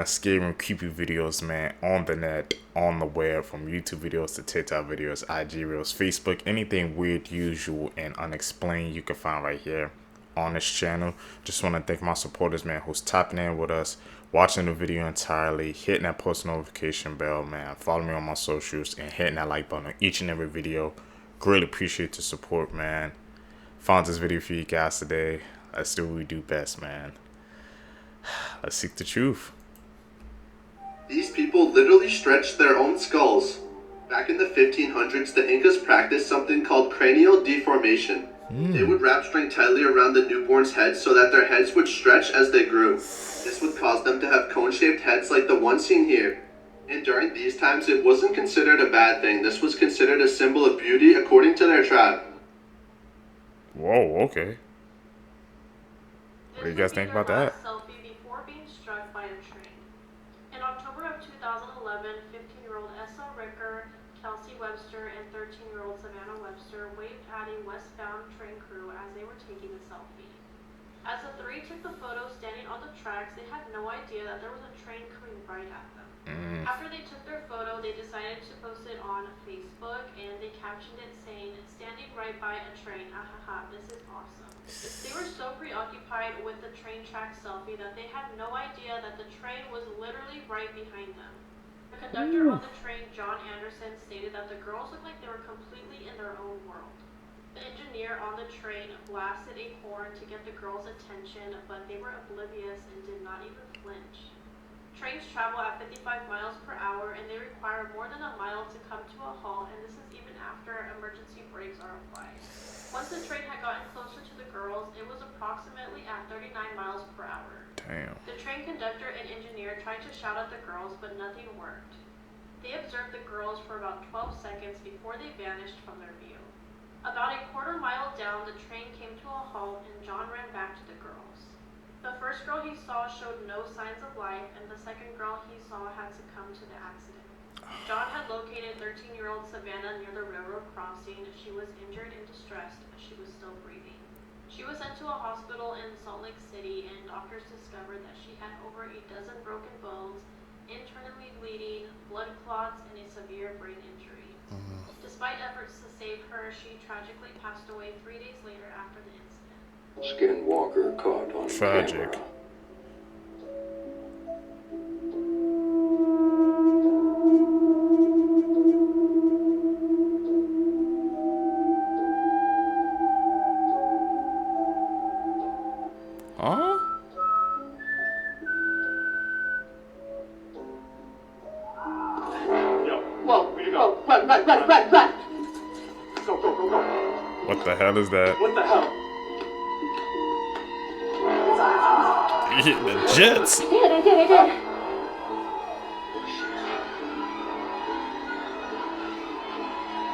Scary and creepy videos, man, on the net, on the web, from YouTube videos to TikTok videos, IG reels, Facebook, anything weird, usual, and unexplained you can find right here on this channel. Just want to thank my supporters, man, who's tapping in with us, watching the video entirely, hitting that post notification bell, man, follow me on my socials, and hitting that like button on each and every video. Greatly appreciate the support, man. Found this video for you guys today. Let's do what we do best, man. Let's seek the truth. These people literally stretched their own skulls. Back in the 1500s, the Incas practiced something called cranial deformation. They would wrap string tightly around the newborn's head so that their heads would stretch as they grew. This would cause them to have cone-shaped heads like the one seen here. And during these times, it wasn't considered a bad thing. This was considered a symbol of beauty according to their tribe. Whoa, okay. What do you guys think about that? Selfie before being struck by a train. In October of 2011, 15-year-old S.L. Ricker, Kelsey Webster, and 13-year-old Savannah Webster waved at a westbound train crew as they were taking a selfie. As the three took the photo standing on the tracks, they had no idea that there was a train coming right at them. After they took their photo, they decided to post it on Facebook, and they captioned it saying, "Standing right by a train, ahaha, this is awesome." They were so preoccupied with the train track selfie that they had no idea that the train was literally right behind them. The conductor on the train, John Anderson, stated that the girls looked like they were completely in their own world. The engineer on the train blasted a horn to get the girls' attention, but they were oblivious and did not even flinch. Trains travel at 55 miles per hour and they require more than a mile to come to a halt, and this is even after emergency brakes are applied. Once the train had gotten closer to the girls, it was approximately at 39 miles per hour. Damn. The train conductor and engineer tried to shout at the girls, but nothing worked. They observed the girls for about 12 seconds before they vanished from their view. About a quarter mile down, the train came to a halt and John ran back to the girls. The first girl he saw showed no signs of life, and the second girl he saw had succumbed to the accident. John had located 13-year-old Savannah near the railroad crossing. She was injured and distressed, but she was still breathing. She was sent to a hospital in Salt Lake City, and doctors discovered that she had over a dozen broken bones, internally bleeding, blood clots, and a severe brain injury. Despite efforts to save her, she tragically passed away 3 days later after the incident. Skinwalker caught on Tragic. camera. Huh? Whoa, where you go? Run! Go, go, go, go. What the hell is that? What the hell? He hit the jets. I did.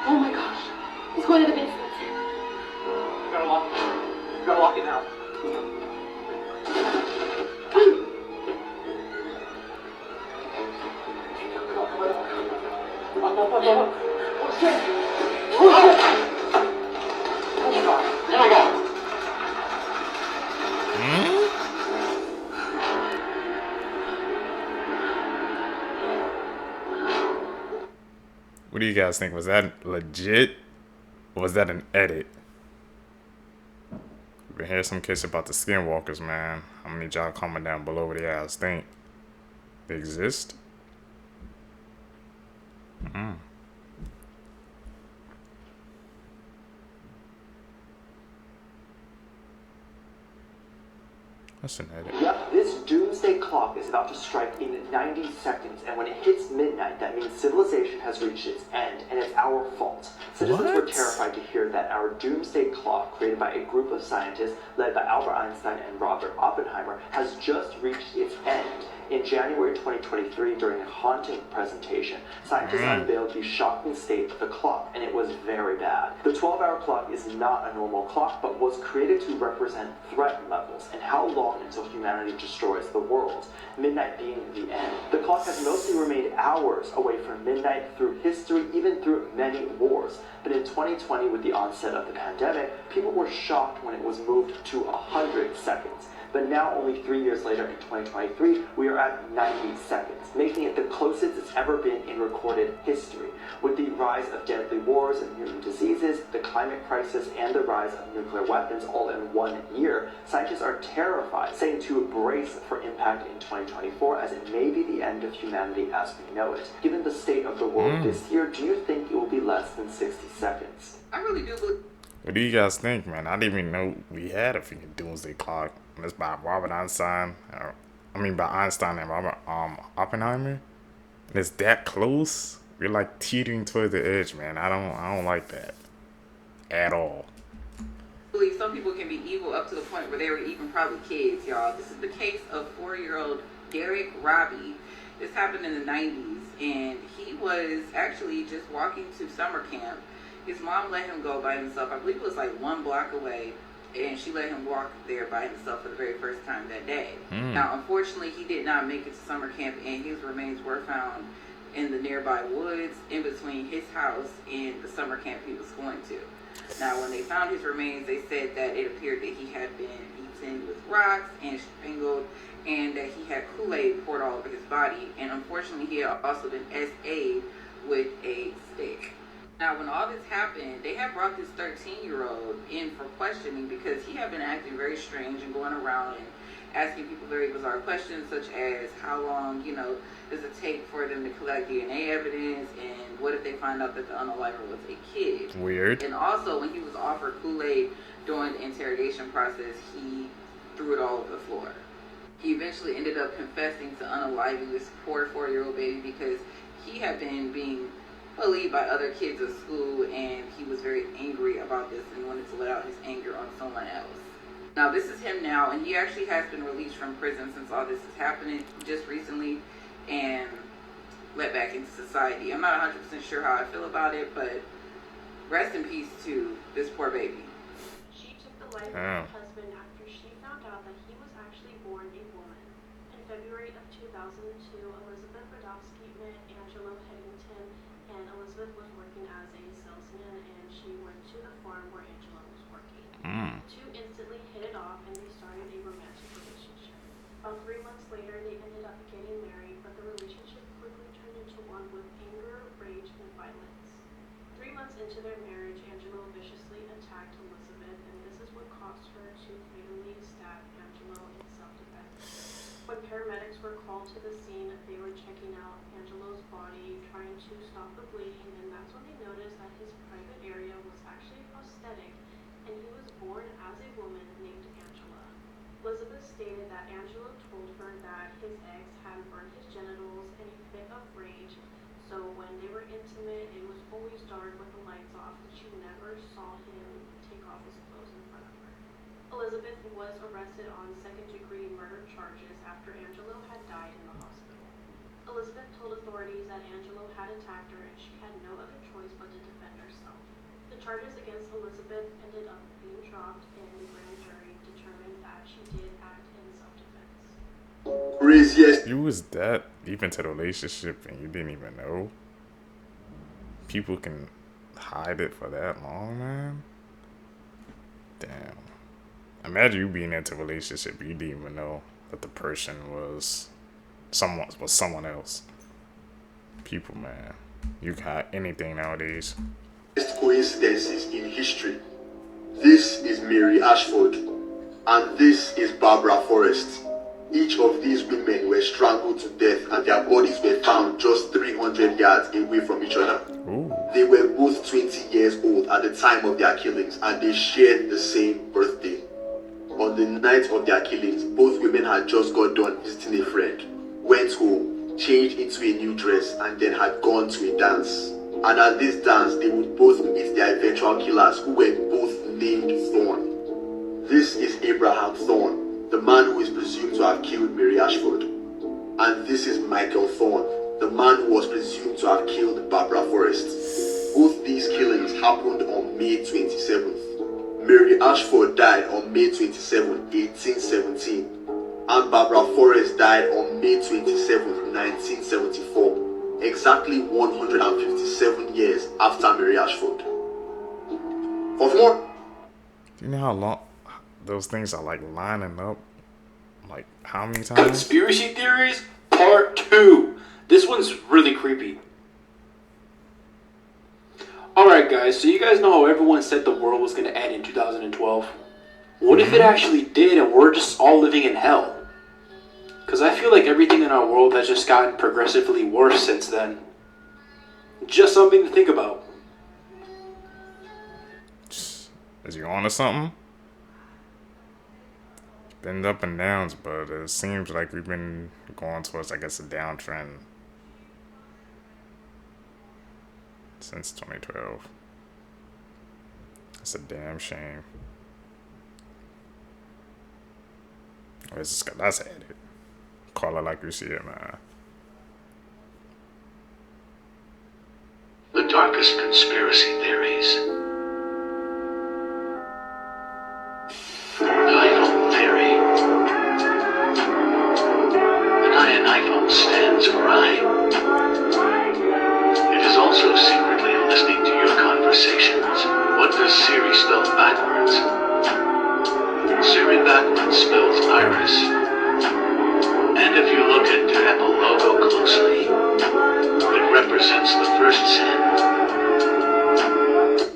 Oh my gosh. He's going to the basement. You gotta lock it. You gotta lock it now. Oh shit! Oh my god! Oh my god! What do you guys think? Was that legit? Or was that an edit? We've been hearing some case about the Skinwalkers, man. I need y'all comment down below what you guys think. They exist? That's an edit. Yep, this doomsday clock is about to strike in 90 seconds, and when it hits midnight, that means civilization has reached its end, and it's our fault. Citizens were terrified to hear that our doomsday clock, created by a group of scientists led by Albert Einstein and Robert Oppenheimer, has just reached its end. In January 2023, during a haunting presentation, scientists unveiled the shocking state of the clock, and it was very bad. The 12-hour clock is not a normal clock, but was created to represent threat levels and how long until humanity destroys the world, midnight being the end. The clock has mostly remained hours away from midnight through history, even through many wars. But in 2020, with the onset of the pandemic, people were shocked when it was moved to 100 seconds. But now, only 3 years later, in 2023, we are at 90 seconds, making it the closest it's ever been in recorded history. With the rise of deadly wars and human diseases, the climate crisis, and the rise of nuclear weapons all in 1 year, scientists are terrified, saying to brace for impact in 2024, as it may be the end of humanity as we know it. Given the state of the world this year, do you think it will be less than 60 seconds? I really do believe. What do you guys think, man? I didn't even know we had a freaking doomsday clock. And it's by Robert Einstein. By Einstein and Robert Oppenheimer. And it's that close. We're like teetering towards the edge, man. I don't like that at all. I believe some people can be evil up to the point where they were even probably kids, y'all. This is the case of 4-year-old Derek Robbie. This happened in the 90s, and he was actually just walking to summer camp. His mom let him go by himself. I believe it was like 1 block away, and she let him walk there by himself for the very first time that day. Now, unfortunately, he did not make it to summer camp, and his remains were found in the nearby woods in between his house and the summer camp he was going to. Now, when they found his remains, they said that it appeared that he had been beaten with rocks and strangled, and that he had Kool-Aid poured all over his body, and unfortunately, he had also been SA'd with a stick. Now, when all this happened, they had brought this 13-year-old in for questioning because he had been acting very strange and going around and asking people very bizarre questions, such as how long, does it take for them to collect DNA evidence, and what if they find out that the unaliver was a kid? Weird. And also, when he was offered Kool-Aid during the interrogation process, he threw it all over the floor. He eventually ended up confessing to unaliving this poor 4-year-old baby because he had been being bullied by other kids at school, and he was very angry about this and wanted to let out his anger on someone else. Now, this is him now, and he actually has been released from prison since all this is happening just recently and let back into society. I'm not 100% sure how I feel about it, but rest in peace to this poor baby. She took the life of her husband after she found out that he was actually born a woman. In February of 2002, Elizabeth Radofsky met Angelo Headington, and Elizabeth was working as a salesman, and she went to the farm where Angelo was working. Two instantly hit it off, and they started a romantic relationship. About 3 months later, they ended up getting married, but the relationship quickly turned into one with anger, rage, and violence. 3 months into their marriage, Angelo viciously attacked Elizabeth, and this is what caused her to fatally stab Angelo in self-defense. When paramedics were called to the scene, they were checking out Angelo's body, trying to stop the bleeding, and that's when they noticed that his private area was actually prosthetic, and he was born as a woman named Angela. Elizabeth stated that Angelo told her that his ex had burned his genitals in a fit of rage, so when they were intimate, it was always dark with the lights off, and she never saw him take off his clothes in front of her. Elizabeth was arrested on second-degree murder charges after Angelo had died in the hospital. Elizabeth told authorities that Angelo had attacked her and she had no other choice but to defend herself. The charges against Elizabeth ended up being dropped, and the grand jury determined that she did act in self-defense. Craziest. You was that deep into the relationship and you didn't even know? People can hide it for that long, man? Damn. Imagine you being into a relationship and you didn't even know that the person was someone else. People, man. You can hide anything nowadays. Coincidences in history. This is Mary Ashford, and this is Barbara Forrest. Each of these women were strangled to death, and their bodies were found just 300 yards away from each other. Ooh. They were both 20 years old at the time of their killings, and they shared the same birthday. On the night of their killings, both women had just got done visiting a friend, went home, changed into a new dress, and then had gone to a dance. And at this dance, they would both meet their eventual killers, who were both named Thorne. This is Abraham Thorne, the man who is presumed to have killed Mary Ashford. And this is Michael Thorne, the man who was presumed to have killed Barbara Forrest. Both these killings happened on May 27th. Mary Ashford died on May 27, 1817, and Barbara Forrest died on May 27, 1974, exactly 157 years after Mary Ashford. For more, Do you know how long those things are like lining up? Like how many times? Conspiracy theories, part 2. This one's really creepy. Alright guys, so you guys know how everyone said the world was going to end in 2012? What if it actually did and we're just all living in hell? Because I feel like everything in our world has just gotten progressively worse since then. Just something to think about. Is you on to something? It's been up and downs, but it seems like we've been going towards, I guess, a downtrend since 2012. That's a damn shame. Where's this guy? That's headed. Call it like you see it, man. The darkest conspiracy theories. The iPhone theory. An eye in iPhone stands for eye. It is also secretly listening to your conversations. What does Siri spell backwards? Siri backwards spells iris. And if you look at the Apple logo closely, it represents the first sin.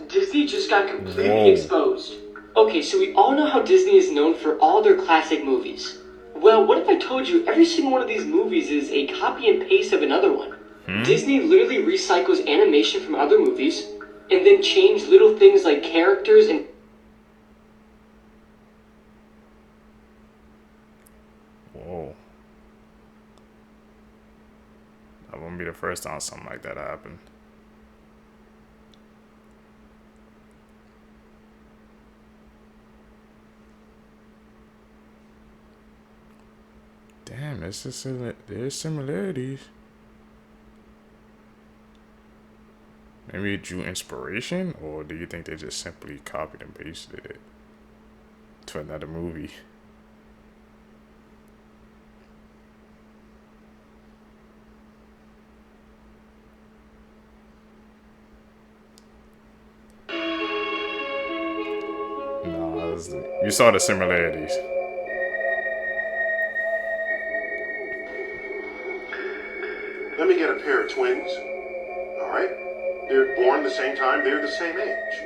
Disney just got completely exposed. Okay, so we all know how Disney is known for all their classic movies. Well, what if I told you every single one of these movies is a copy and paste of another one? Disney literally recycles animation from other movies, and then change little things like characters and... Whoa. first time something like that happened. Damn, there's similarities. Maybe it drew inspiration, or do you think they just simply copied and pasted it to another movie? No, you saw the similarities. Let me get a pair of twins. All right? They're born the same time, they're the same age.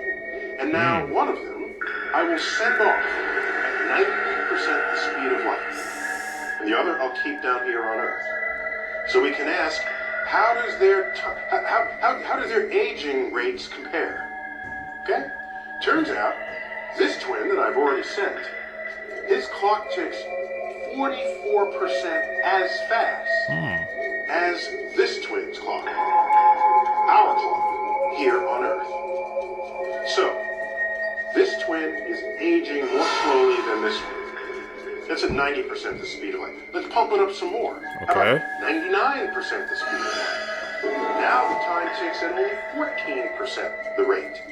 And now one of them I will send off at 90% the speed of light. And the other I'll keep down here on Earth. So we can ask, how does their aging rates compare? Okay? Turns out, this twin that I've already sent, his clock ticks 44% as fast as this twin's clock, our clock, here on Earth. So, this twin is aging more slowly than this one. That's at 90% the speed of light. Let's pump it up some more. How about 99% the speed of light? Now the time ticks at only 14% the rate,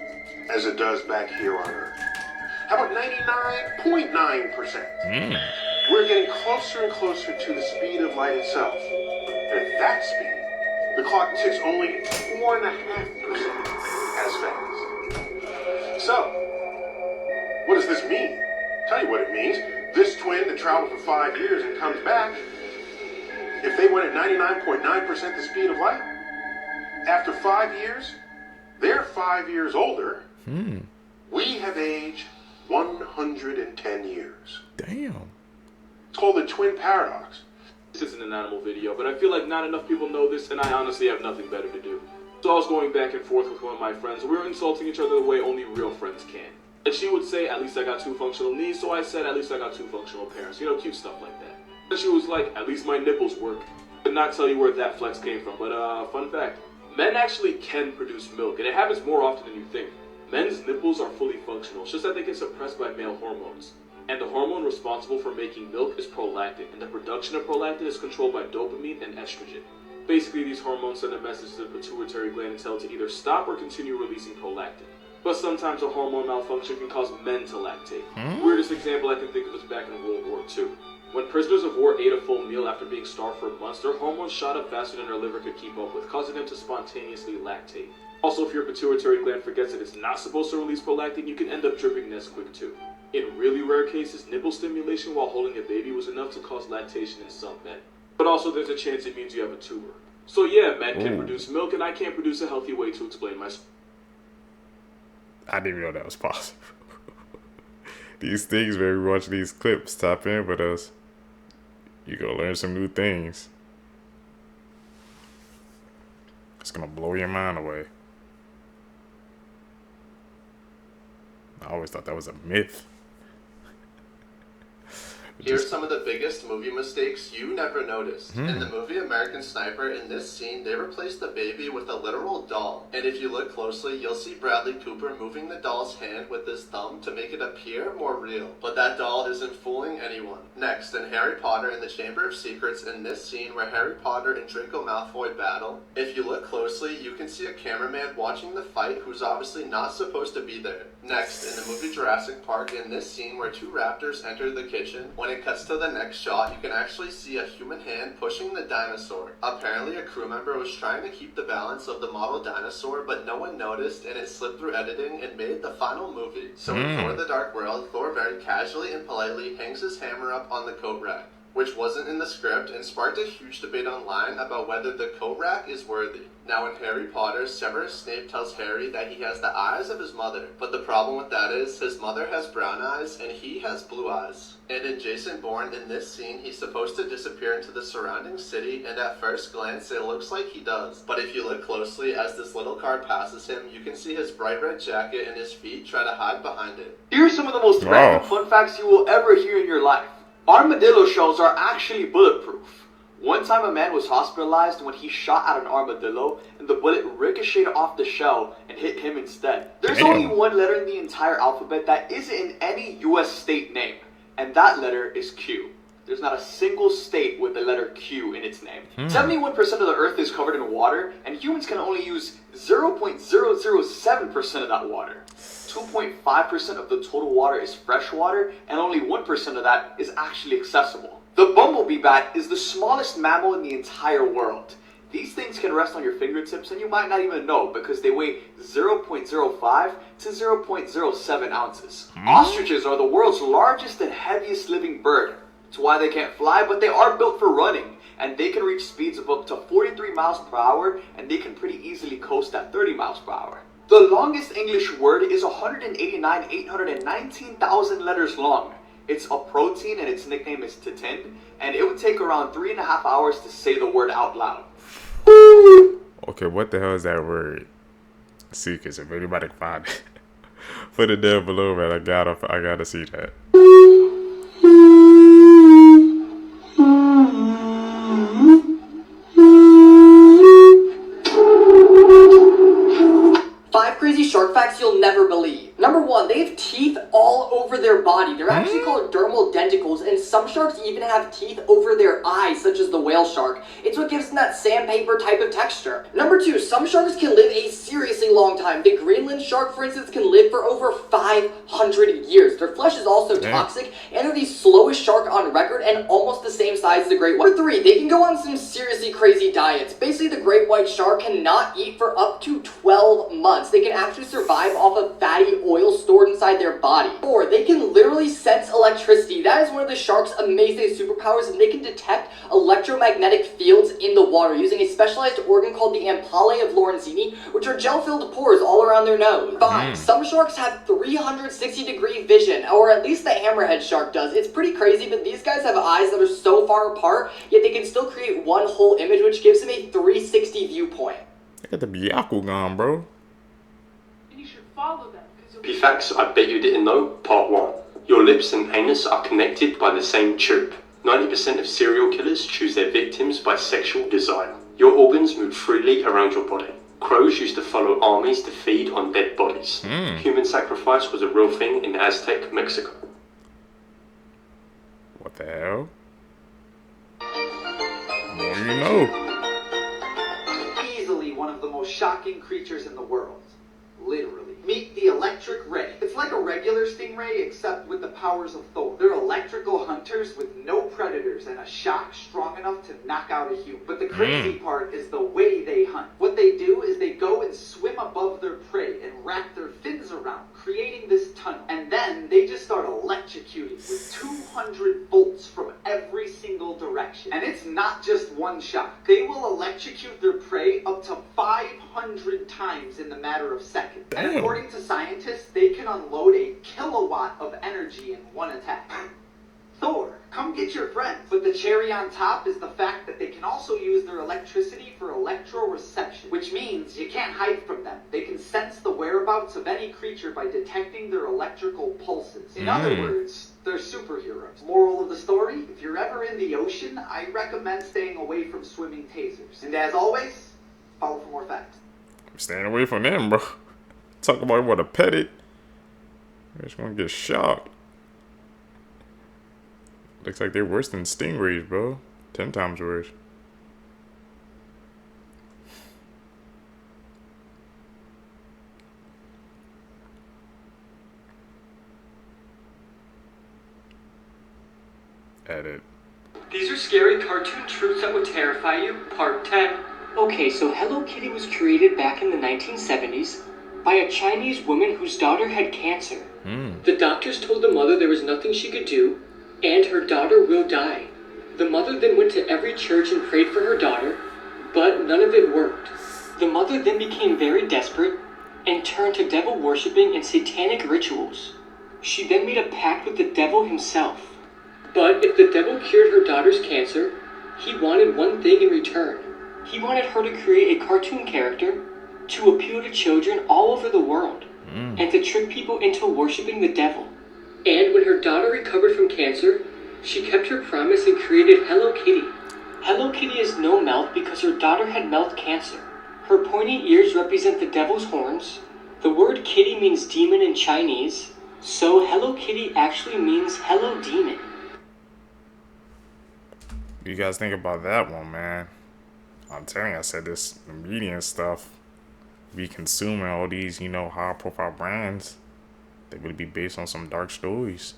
as it does back here on Earth. How about 99.9%? We're getting closer and closer to the speed of light itself. And at that speed, the clock ticks only 4.5% as fast. So, what does this mean? Tell you what it means. This twin that traveled for 5 years and comes back, if they went at 99.9% the speed of light, after 5 years, they're 5 years older. We have aged 110 years. Damn. It's called the twin paradox. This isn't an animal video, but I feel like not enough people know this, and I honestly have nothing better to do. So I was going back and forth with one of my friends, and we were insulting each other the way only real friends can. And she would say, at least I got 2 functional knees, so I said, at least I got 2 functional parents. You know, cute stuff like that. And she was like, at least my nipples work. I could not tell you where that flex came from, but fun fact. Men actually can produce milk, and it happens more often than you think. Men's nipples are fully functional, it's just that they get suppressed by male hormones. And the hormone responsible for making milk is prolactin, and the production of prolactin is controlled by dopamine and estrogen. Basically, these hormones send a message to the pituitary gland and tell it to either stop or continue releasing prolactin. But sometimes a hormone malfunction can cause men to lactate. The weirdest example I can think of is back in World War II. When prisoners of war ate a full meal after being starved for months, their hormones shot up faster than their liver could keep up with, causing them to spontaneously lactate. Also, if your pituitary gland forgets that it's not supposed to release prolactin, you can end up dripping Nesquik too. In really rare cases, nipple stimulation while holding a baby was enough to cause lactation in some men. But also there's a chance it means you have a tumor. So yeah, men can produce milk, and I can't produce a healthy way to explain my... I didn't even know that was possible. These things, when we watch these clips, tap in with us. You gonna learn some new things. It's gonna blow your mind away. I always thought that was a myth. Here's some of the biggest movie mistakes you never noticed. In the movie American Sniper, in this scene, they replaced the baby with a literal doll. And if you look closely, you'll see Bradley Cooper moving the doll's hand with his thumb to make it appear more real. But that doll isn't fooling anyone. Next, in Harry Potter and the Chamber of Secrets, in this scene where Harry Potter and Draco Malfoy battle, if you look closely, you can see a cameraman watching the fight who's obviously not supposed to be there. Next, in the movie Jurassic Park, in this scene where 2 raptors enter the kitchen, when it cuts to the next shot, you can actually see a human hand pushing the dinosaur. Apparently, a crew member was trying to keep the balance of the model dinosaur, but no one noticed, and it slipped through editing and made the final movie. So in Thor: The Dark World, Thor very casually and politely hangs his hammer up on the coat rack, which wasn't in the script and sparked a huge debate online about whether the coat rack is worthy. Now in Harry Potter, Severus Snape tells Harry that he has the eyes of his mother, but the problem with that is his mother has brown eyes and he has blue eyes. And in Jason Bourne, in this scene, he's supposed to disappear into the surrounding city, and at first glance it looks like he does. But if you look closely, as this little car passes him, you can see his bright red jacket and his feet try to hide behind it. Here's some of the most random fun facts you will ever hear in your life. Armadillo shells are actually bulletproof. One time a man was hospitalized when he shot at an armadillo and the bullet ricocheted off the shell and hit him instead. There's only one letter in the entire alphabet that isn't in any US state name, and that letter is Q. There's not a single state with the letter Q in its name. 71% of the earth is covered in water, and humans can only use 0.007% of that water. 2.5% of the total water is fresh water, and only 1% of that is actually accessible. The bumblebee bat is the smallest mammal in the entire world. These things can rest on your fingertips and you might not even know because they weigh 0.05 to 0.07 ounces. Ostriches are the world's largest and heaviest living bird. It's why they can't fly, but they are built for running, and they can reach speeds of up to 43 miles per hour, and they can pretty easily coast at 30 miles per hour. The longest English word is 189,819,000 letters long. It's a protein and its nickname is titin, and it would take around 3.5 hours to say the word out loud. Okay, what the hell is that word? Suitcase, if anybody can find it. Put it down below, man. I gotta see that. 5 crazy shark facts you'll never believe. Number 1, they have teeth all over their body. They're actually called dermal denticles, and some sharks even have teeth over their eyes, such as the whale shark. It's what gives them that sandpaper type of texture. Number 2, some sharks can live a seriously long time. The Greenland shark, for instance, can live for over 500 years. Their flesh is also toxic, and they're the slowest shark on record and almost the same size as the great white. Number 3, they can go on some seriously crazy diets. Basically, the great white shark cannot eat for up to 12 months. They can actually survive off of fatty oil stored inside their body. 4, they can literally sense electricity. That is one of the shark's amazing superpowers, and they can detect electromagnetic fields in the water using a specialized organ called the ampullae of Lorenzini, which are gel-filled pores all around their nose. 5, some sharks have 360-degree vision, or at least the hammerhead shark does. It's pretty crazy, but these guys have eyes that are so far apart, yet they can still create one whole image, which gives them a 360 viewpoint. They got the Byakugan, bro. And you should follow them. Facts I bet you didn't know, part 1. Your lips and anus are connected by the same tube. 90% of serial killers choose their victims by sexual desire. Your organs move freely around your body. Crows used to follow armies to feed on dead bodies. Human sacrifice was a real thing in Aztec Mexico. What the hell? More you know. Easily one of the most shocking creatures in the world. Literally. Meet the electric ray. It's like a regular stingray, except with the powers of Thor. They're electrical hunters with no predators and a shock strong enough to knock out a human. But the crazy part is the way they hunt. What they do is they go and swim above their prey and wrap their fins around, creating this tunnel. And then they just start electrocuting with 200 volts from every single direction. And it's not just one shot. They will electrocute their prey up to 500 times in the matter of seconds. And according to scientists, they can unload a kilowatt of energy in one attack. Thor, come get your friends. But the cherry on top is the fact that they can also use their electricity for electroreception, which means you can't hide from them. They can sense the whereabouts of any creature by detecting their electrical pulses. In other words, they're superheroes. Moral of the story, if you're ever in the ocean, I recommend staying away from swimming tasers. And as always, follow for more facts. I'm staying away from them, bro. Talk about what a pet it. You're just gonna get shocked. Looks like they're worse than stingrays, bro. 10 times worse. Edit. These are scary cartoon truths that would terrify you, part 10. Okay, so Hello Kitty was created back in the 1970s by a Chinese woman whose daughter had cancer. The doctors told the mother there was nothing she could do, and her daughter will die. The mother then went to every church and prayed for her daughter, but none of it worked. The mother then became very desperate and turned to devil worshipping and satanic rituals. She then made a pact with the devil himself. But if the devil cured her daughter's cancer, he wanted one thing in return. He wanted her to create a cartoon character to appeal to children all over the world and to trick people into worshipping the devil. And when her daughter recovered from cancer, she kept her promise and created Hello Kitty. Hello Kitty has no mouth because her daughter had mouth cancer. Her pointy ears represent the devil's horns. The word kitty means demon in Chinese, so Hello Kitty actually means hello demon. What do you guys think about that one, man? I'm telling you, I said this, the media and stuff, be consuming all these, you know, high profile brands. They would be based on some dark stories.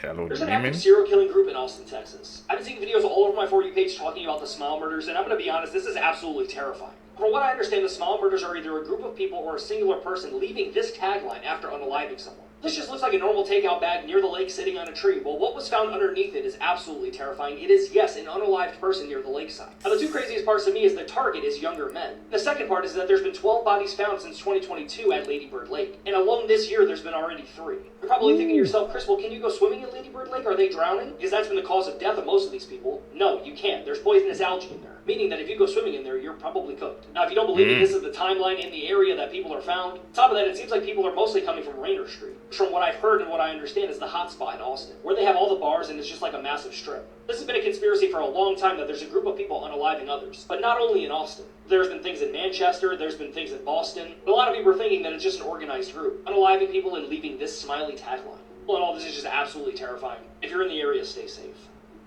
Hello, There's an demon. active serial killing group in Austin, Texas. I've been seeing videos all over my For You page talking about the Smile murders, and I'm going to be honest, this is absolutely terrifying. From what I understand, the Smile murders are either a group of people or a singular person leaving this tagline after unaliving someone. This just looks like a normal takeout bag near the lake sitting on a tree. Well, what was found underneath it is absolutely terrifying. It is, yes, an unalived person near the lakeside. Now, the two craziest parts to me is the target is younger men. The second part is that there's been 12 bodies found since 2022 at Lady Bird Lake. And alone this year, there's been already 3. You're probably thinking to yourself, Chris, well, can you go swimming at Lady Bird Lake? Are they drowning? Because that's been the cause of death of most of these people. No, you can't. There's poisonous algae in there. Meaning that if you go swimming in there, you're probably cooked. Now, if you don't believe me, this is the timeline in the area that people are found. On top of that, it seems like people are mostly coming from Rainer Street. From what I've heard and what I understand is the hot spot in Austin, where they have all the bars and it's just like a massive strip. This has been a conspiracy for a long time that there's a group of people unaliving others, but not only in Austin. There's been things in Manchester, there's been things in Boston, but a lot of people are thinking that it's just an organized group, unaliving people and leaving this smiley tagline. Well, and all this is just absolutely terrifying. If you're in the area, stay safe.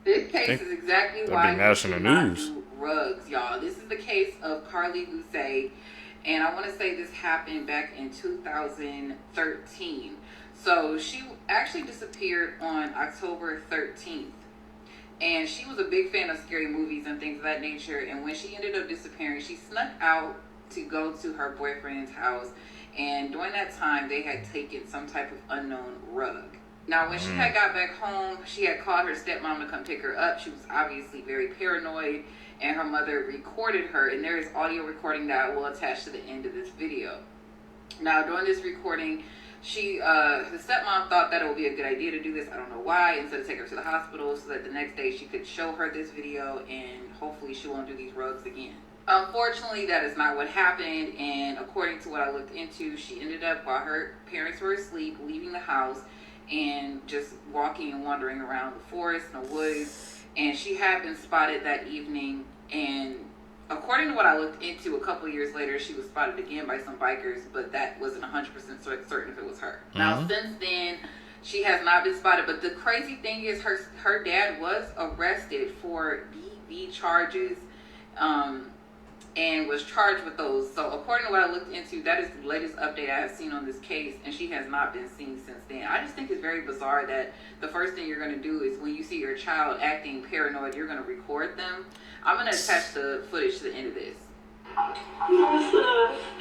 This case is exactly why national news. Rugs, y'all. This is the case of Carlee, and I want to say this happened back in 2013. So she actually disappeared on October 13th, and she was a big fan of scary movies and things of that nature. And when she ended up disappearing, she snuck out to go to her boyfriend's house, and during that time, they had taken some type of unknown rug. Now, when she had got back home, she had called her stepmom to come pick her up. She was obviously very paranoid, and her mother recorded her, and there is audio recording that I will attach to the end of this video. Now, during this recording, the stepmom thought that it would be a good idea to do this. I don't know why, instead of taking her to the hospital so that the next day she could show her this video and hopefully she won't do these rugs again. Unfortunately, that is not what happened, and according to what I looked into, she ended up, while her parents were asleep, leaving the house and just walking and wandering around the forest and the woods. And she had been spotted that evening, and according to what I looked into, a couple years later, she was spotted again by some bikers, but that wasn't 100% certain if it was her. Now, since then, she has not been spotted, but the crazy thing is her dad was arrested for DV charges, and was charged with those. So according to what I looked into, that is the latest update I have seen on this case, and she has not been seen since then. I just think it's very bizarre that the first thing you're going to do is when you see your child acting paranoid, you're going to record them. I'm going to attach the footage to the end of this. Do you want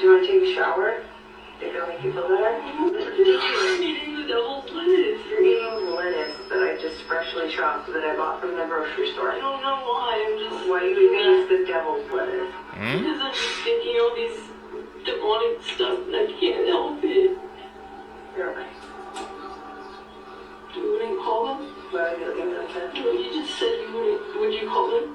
to take a shower? Think it'll make you feel better? I'm eating the devil's lettuce. You're eating lettuce that I just freshly chopped that I bought from the grocery store. I don't know why. Why are you eating the devil's lettuce? Because I'm just thinking all these demonic stuff and I can't help it. You're okay. Do you want to call them? Why are you looking like that? No, you just said you wouldn't. Would you call them?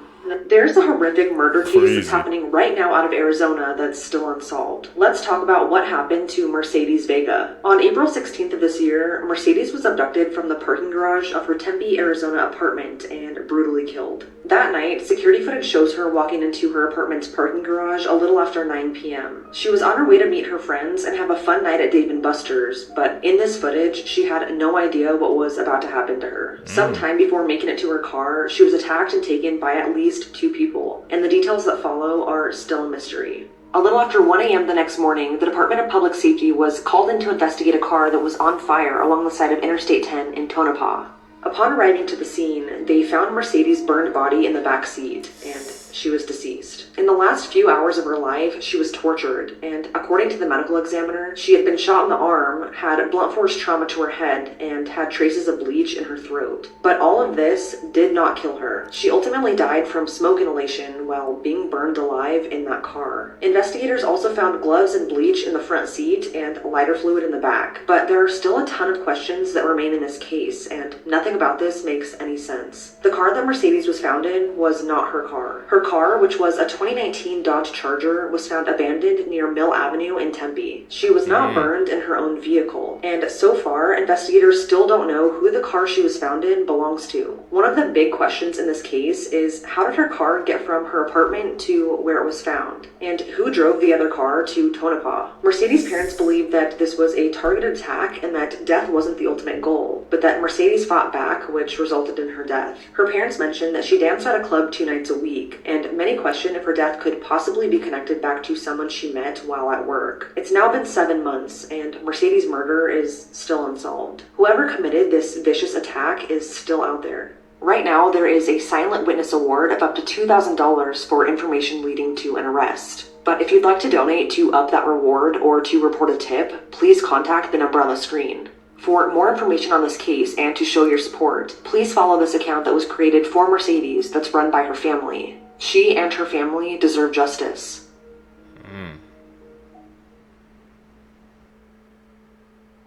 There's a horrific murder case that's happening right now out of Arizona that's still unsolved. Let's talk about what happened to Mercedes Vega. On April 16th of this year, Mercedes was abducted from the parking garage of her Tempe, Arizona apartment and brutally killed. That night, security footage shows her walking into her apartment's parking garage a little after 9 p.m. She was on her way to meet her friends and have a fun night at Dave & Buster's, but in this footage, she had no idea what was about to happen to her. Sometime before making it to her car, she was attacked and taken by at least 2 people, and the details that follow are still a mystery. A little after 1 a.m. the next morning, the Department of Public Safety was called in to investigate a car that was on fire along the side of Interstate 10 in Tonopah. Upon arriving to the scene, they found Mercedes' burned body in the back seat, and she was deceased. In the last few hours of her life, she was tortured, and according to the medical examiner, she had been shot in the arm, had blunt force trauma to her head, and had traces of bleach in her throat. But all of this did not kill her. She ultimately died from smoke inhalation while being burned alive in that car. Investigators also found gloves and bleach in the front seat and lighter fluid in the back, but there are still a ton of questions that remain in this case, and nothing about this makes any sense. The car that Mercedes was found in was not her car. Her car, which was a 2019 Dodge Charger, was found abandoned near Mill Avenue in Tempe. She was not burned in her own vehicle, and so far, investigators still don't know who the car she was found in belongs to. One of the big questions in this case is, how did her car get from her apartment to where it was found? And who drove the other car to Tonopah? Mercedes' parents believe that this was a targeted attack and that death wasn't the ultimate goal, but that Mercedes fought back, which resulted in her death. Her parents mentioned that she danced at a club 2 nights a week, and many question if her death could possibly be connected back to someone she met while at work. It's now been 7 months, and Mercedes' murder is still unsolved. Whoever committed this vicious attack is still out there. Right now, there is a silent witness award of up to $2,000 for information leading to an arrest. But if you'd like to donate to up that reward or to report a tip, please contact the number on the screen. For more information on this case and to show your support, please follow this account that was created for Mercedes that's run by her family. She and her family deserve justice.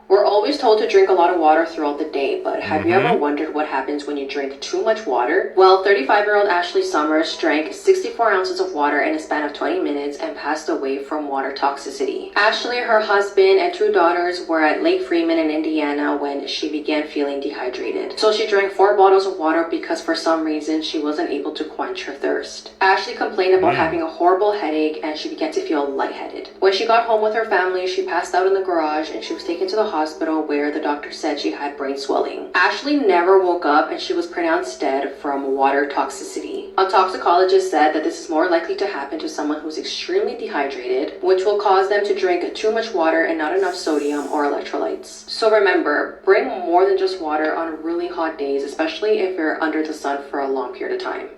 We're always told to drink a lot of water throughout the day, but have you ever wondered what happens when you drink too much water? Well, 35-year-old Ashley Summers drank 64 ounces of water in a span of 20 minutes and passed away from water toxicity. Ashley, her husband, and 2 daughters were at Lake Freeman in Indiana when she began feeling dehydrated. So she drank 4 bottles of water because for some reason she wasn't able to quench her thirst. Ashley complained about having a horrible headache and she began to feel lightheaded. When she got home with her family, she passed out in the garage and she was taken to the hospital where the doctor said she had brain swelling. Ashley never woke up and she was pronounced dead from water toxicity. A toxicologist said that this is more likely to happen to someone who's extremely dehydrated, which will cause them to drink too much water and not enough sodium or electrolytes. So remember, bring more than just water on really hot days, especially if you're under the sun for a long period of time.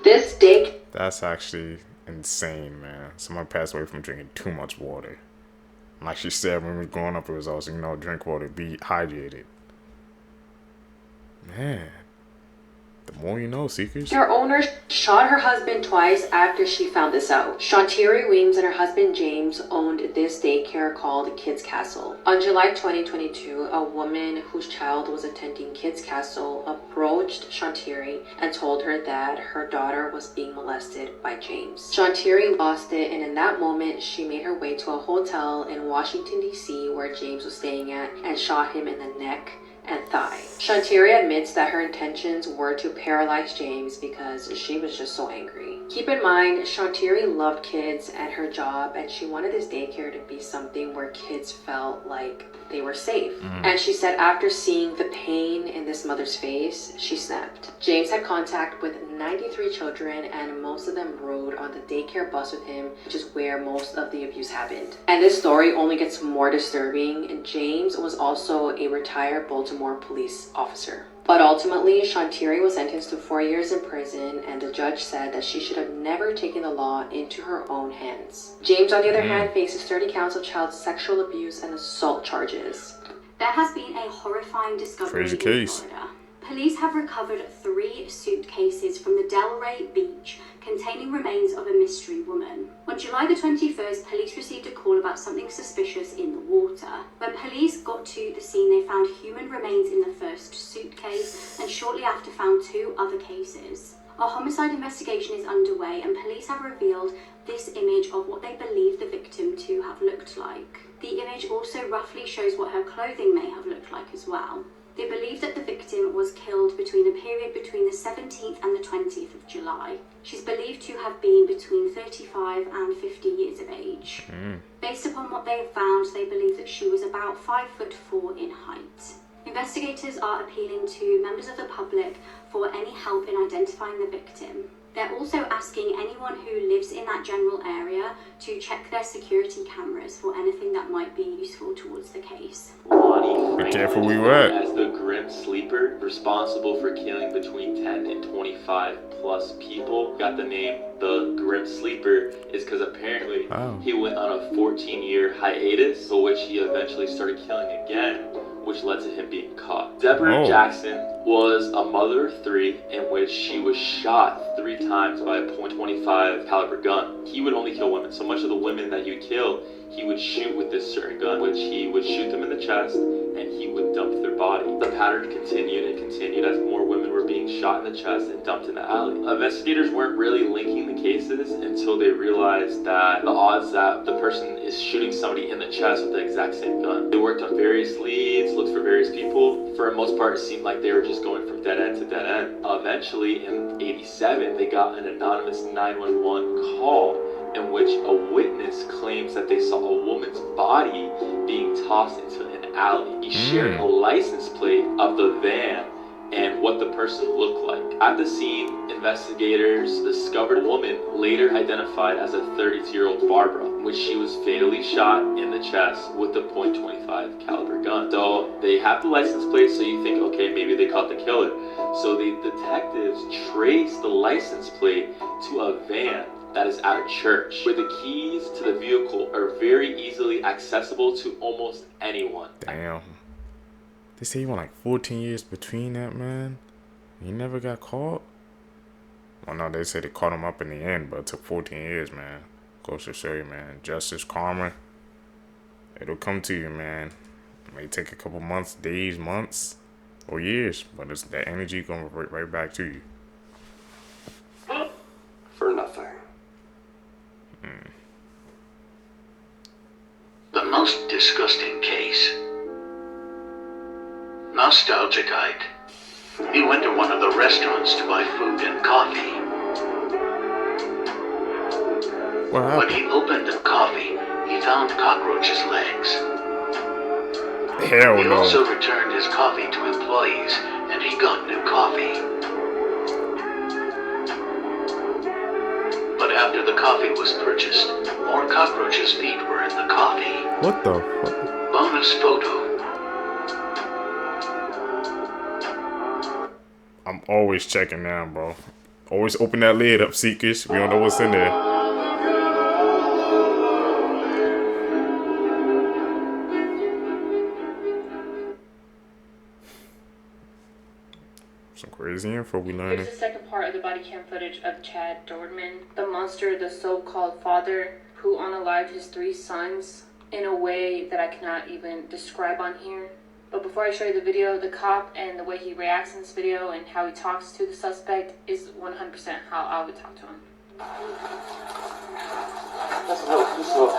This day... That's actually insane, man. Someone passed away from drinking too much water. Like she said when we were growing up, it was also, drink water, be hydrated. Man, the more you know, Seekers. Her owner shot her husband twice after she found this out. Shantiri Weems and her husband James owned this daycare called Kids Castle. On July 2022, a woman whose child was attending Kids Castle approached Shantiri and told her that her daughter was being molested by James. Shantiri lost it, and in that moment, she made her way to a hotel in Washington, D.C. where James was staying at and shot him in the neck and thigh. Shantiri admits that her intentions were to paralyze James because she was just so angry. Keep in mind, Shantiri loved kids and her job, and she wanted this daycare to be something where kids felt like they were safe. And she said after seeing the pain in this mother's face, she snapped. James had contact with 93 children, and most of them rode on the daycare bus with him, which is where most of the abuse happened. And this story only gets more disturbing. James was also a retired Baltimore police officer. But ultimately, Shantiri was sentenced to 4 years in prison, and the judge said that she should have never taken the law into her own hands. James, on the other hand, faces 30 counts of child sexual abuse and assault charges. There has been a horrifying discovery Crazy in case. Florida. Police have recovered 3 suitcases from the Delray Beach containing remains of a mystery woman. On July the 21st, police received a call about something suspicious in the water. When police got to the scene, they found human remains in the first suitcase and shortly after found 2 other cases. A homicide investigation is underway and police have revealed this image of what they believe the victim to have looked like. The image also roughly shows what her clothing may have looked like as well. They believe that the victim was killed between the period between the 17th and the 20th of July. She's believed to have been between 35 and 50 years of age. Based upon what they have found, they believe that she was about 5'4" in height. Investigators are appealing to members of the public for any help in identifying the victim. They're also asking anyone who lives in that general area to check their security cameras for anything that might be useful towards the case. Be careful where you at. As the Grim Sleeper, responsible for killing between 10 and 25 plus people. Got the name the Grim Sleeper is because apparently he went on a 14-year hiatus, for which he eventually started killing again, which led to him being caught. Deborah Jackson was a mother of 3 in which she was shot 3 times by a .25 caliber gun. He would only kill women, so much of the women that he would kill, he would shoot with this certain gun, which he would shoot them in the chest and he would dump their body. The pattern continued and continued as more women were being shot in the chest and dumped in the alley. Investigators weren't really linking the cases until they realized that the odds that the person is shooting somebody in the chest with the exact same gun. They worked on various leads, looked for various people. For the most part, it seemed like they were just going from dead end to dead end. Eventually, in '87, they got an anonymous 911 call in which a witness claims that they saw a woman's body being tossed into an alley. He shared a license plate of the van and what the person looked like. At the scene, investigators discovered a woman later identified as a 32-year-old Barbara, in which she was fatally shot in the chest with a .25 caliber gun. So they have the license plate, so you think, okay, maybe they caught the killer. So the detectives traced the license plate to a van that is at a church, where the keys to the vehicle are very easily accessible to almost anyone. Damn. They say he went like 14 years between that, man. He never got caught. Well, no, they said they caught him up in the end, but it took 14 years, man. Goes to show you, man. Justice, karma, it'll come to you, man. It may take a couple months, days, months, or years, but it's that energy gonna revert right back to you. For nothing. The most disgusting case. Nostalgic Ike. He went to one of the restaurants to buy food and coffee. When he opened the coffee, he found cockroaches' legs. Hell he no. also returned his coffee to employees, and he got new coffee. But after the coffee was purchased, more cockroaches' feet were in the coffee. What the fuck? Bonus photo. I'm always checking now, bro. Always open that lid up, Seekers. We don't know what's in there. Some crazy info we learning. Here's the second part of the body cam footage of Chad Dorman, the monster, the so-called father, who unalived his 3 sons in a way that I cannot even describe on here. But before I show you the video, the cop and the way he reacts in this video and how he talks to the suspect is 100% how I would talk to him. That's slow, too slow.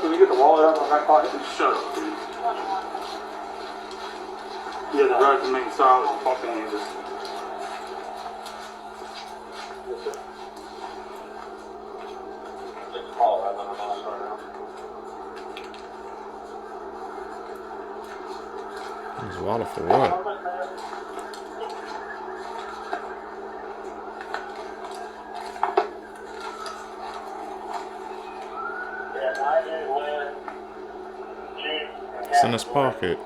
Can you get the wallet out of my back pocket? Shut up, dude. Yeah, the rest remains solid. Fucking hands. There's a wallet for what? It's in his pocket.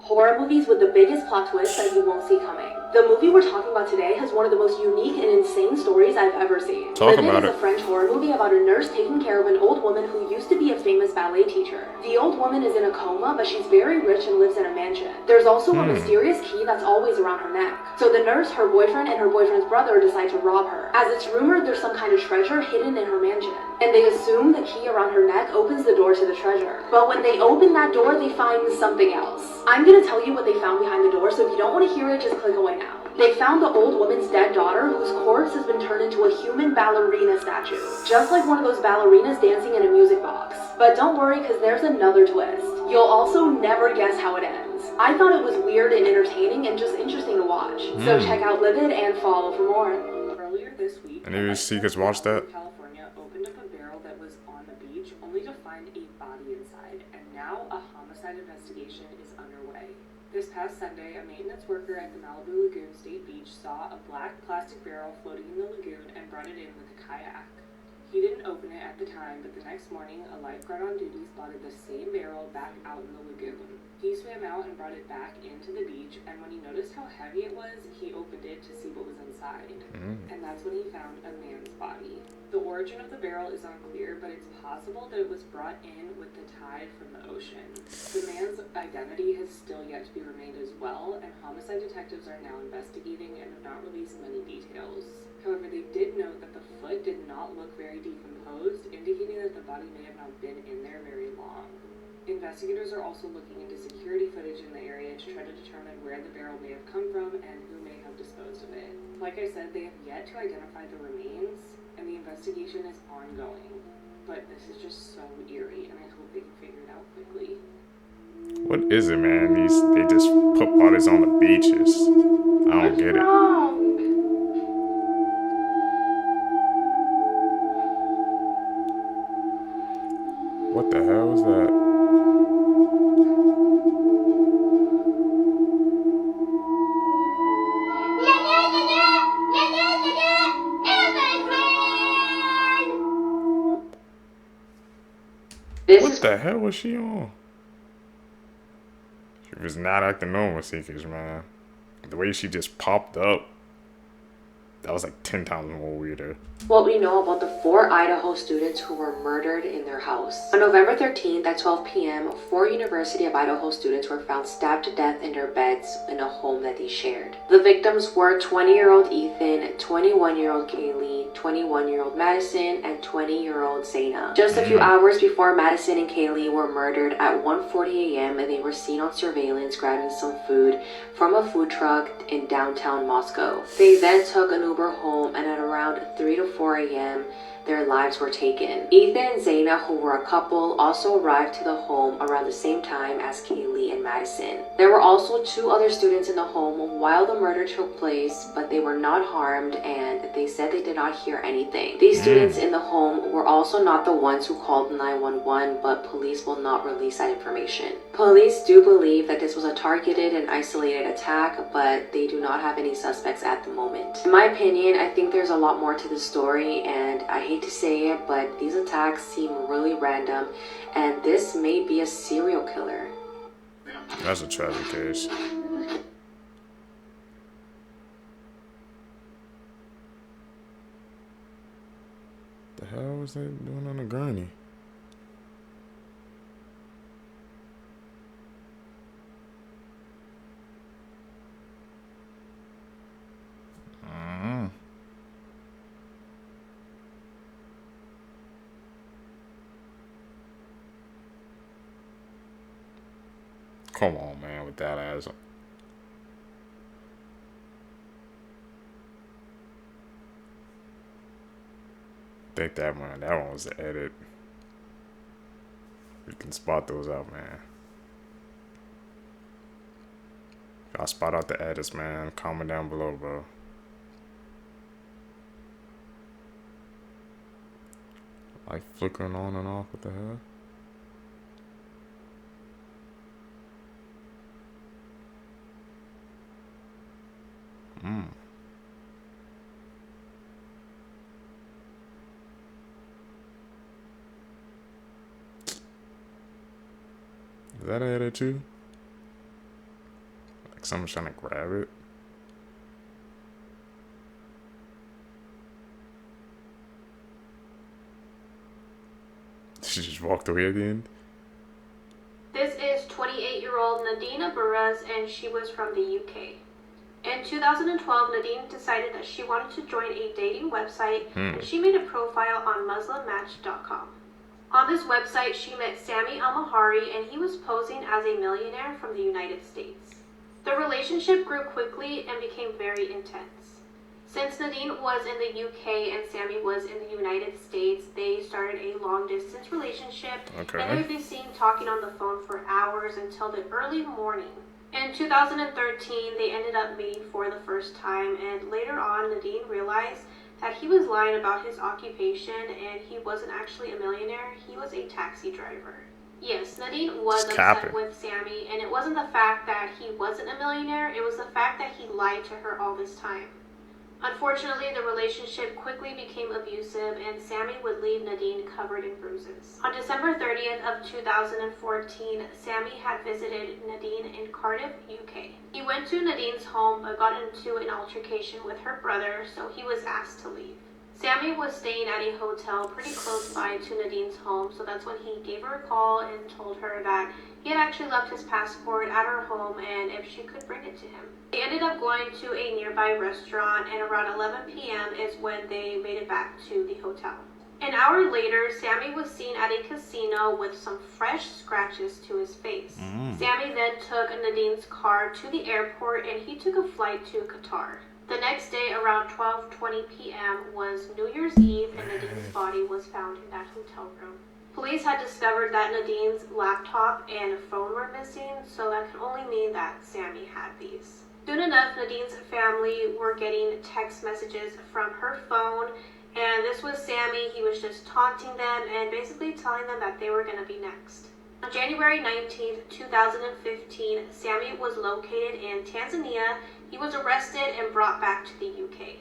Horror movies with the biggest plot twist that you won't see coming. The movie we're talking about today has one of the most unique and insane stories I've ever seen. Talk Living about is it. a French horror movie about a nurse taking care of an old woman who used to be a famous ballet teacher. The old woman is in a coma, but she's very rich and lives in a mansion. There's also a mysterious key that's always around her neck. So the nurse, her boyfriend, and her boyfriend's brother decide to rob her, as it's rumored there's some kind of treasure hidden in her mansion. And they assume the key around her neck opens the door to the treasure. But when they open that door, they find something else. I'm gonna tell you what they found behind the door, so if you don't want to hear it, just click away now. They found the old woman's dead daughter, whose corpse has been turned into a human ballerina statue. Just like one of those ballerinas dancing in a music box. But don't worry, because there's another twist. You'll also never guess how it ends. I thought it was weird and entertaining and just interesting to watch. So check out Livid and follow for more. Earlier this week, Any of you Seekers watch that? California opened up a barrel that was on the beach only to find a body inside, and now a homicide investigation is underway. This past Sunday, a maintenance worker at the Malibu Lagoon State Beach saw a black plastic barrel floating in the lagoon and brought it in with a kayak. He didn't open it at the time, but the next morning, a lifeguard on duty spotted the same barrel back out in the lagoon. He swam out and brought it back into the beach, and when he noticed how heavy it was, he opened it to see what was inside. And that's when he found a man's body. The origin of the barrel is unclear, but it's possible that it was brought in with the tide from the ocean. The man's identity has still yet to be remained as well, and homicide detectives are now investigating and have not released many details. However, they did note that the foot did not look very decomposed, indicating that the body may have not been in there very long. Investigators are also looking into security footage in the area to try to determine where the barrel may have come from and who may have disposed of it. Like I said, they have yet to identify the remains, and the investigation is ongoing. But this is just so eerie, and I hope they can figure it out quickly. What is it, man? They just put bodies on the beaches. I don't get it. What the hell was that? What the hell was she on? She was not acting normal, Suitcase, man. The way she just popped up, that was like 10 times more weirder. What we know about the 4 Idaho students who were murdered in their house. On November 13th at 12 p.m., 4 University of Idaho students were found stabbed to death in their beds in a home that they shared. The victims were 20-year-old Ethan, 21-year-old Carlee, 21-year-old Madison, and 20-year-old Zaina. Just a few hours before Madison and Carlee were murdered at 1:40 a.m., they were seen on surveillance grabbing some food from a food truck in downtown Moscow. They then took an Uber home, and at around 3 to 4 a.m., their lives were taken. Ethan and Zaina, who were a couple, also arrived to the home around the same time as Carlee and Madison. There were also 2 other students in the home while the murder took place, but they were not harmed, and they said they did not hear anything. These students in the home were also not the ones who called 911, but police will not release that information. Police do believe that this was a targeted and isolated attack, but they do not have any suspects at the moment. In my opinion, I think there's a lot more to the story, and I hate to say it, but these attacks seem really random, and this may be a serial killer. That's a tragic case. The hell was they doing on the gurney? Come on, man, with that ass. I think that one was the edit. You can spot those out, man. Y'all spot out the edits, man. Comment down below, bro. Like flickering on and off, what the hell? Is that an edit too? Like someone's trying to grab it? She just walked away at the end? This is 28-year-old Nadine Burras, and she was from the UK. In 2012, Nadine decided that she wanted to join a dating website, and she made a profile on MuslimMatch.com. On this website, she met Sami Al-Mahari, and he was posing as a millionaire from the United States. The relationship grew quickly and became very intense. Since Nadine was in the UK and Sami was in the United States, they started a long-distance relationship, and they would be seen talking on the phone for hours until the early morning. In 2013, they ended up meeting for the first time, and later on, Nadine realized that he was lying about his occupation, and he wasn't actually a millionaire, he was a taxi driver. Yes, Nadine was It's upset capping. with Sammy, and it wasn't the fact that he wasn't a millionaire, it was the fact that he lied to her all this time. Unfortunately, the relationship quickly became abusive, and Sammy would leave Nadine covered in bruises. On December 30th of 2014, Sammy had visited Nadine in Cardiff, UK. He went to Nadine's home but got into an altercation with her brother, so he was asked to leave. Sammy was staying at a hotel pretty close by to Nadine's home, so that's when he gave her a call and told her that he had actually left his passport at her home and if she could bring it to him. They ended up going to a nearby restaurant, and around 11 p.m. is when they made it back to the hotel. An hour later, Sammy was seen at a casino with some fresh scratches to his face. Sammy then took Nadine's car to the airport and he took a flight to Qatar. The next day, around 12:20 p.m. was New Year's Eve, and Nadine's body was found in that hotel room. Police had discovered that Nadine's laptop and phone were missing, so that could only mean that Sammy had these. Soon enough, Nadine's family were getting text messages from her phone, and this was Sammy. He was just taunting them and basically telling them that they were going to be next. On January 19th, 2015, Sammy was located in Tanzania. He was arrested and brought back to the UK.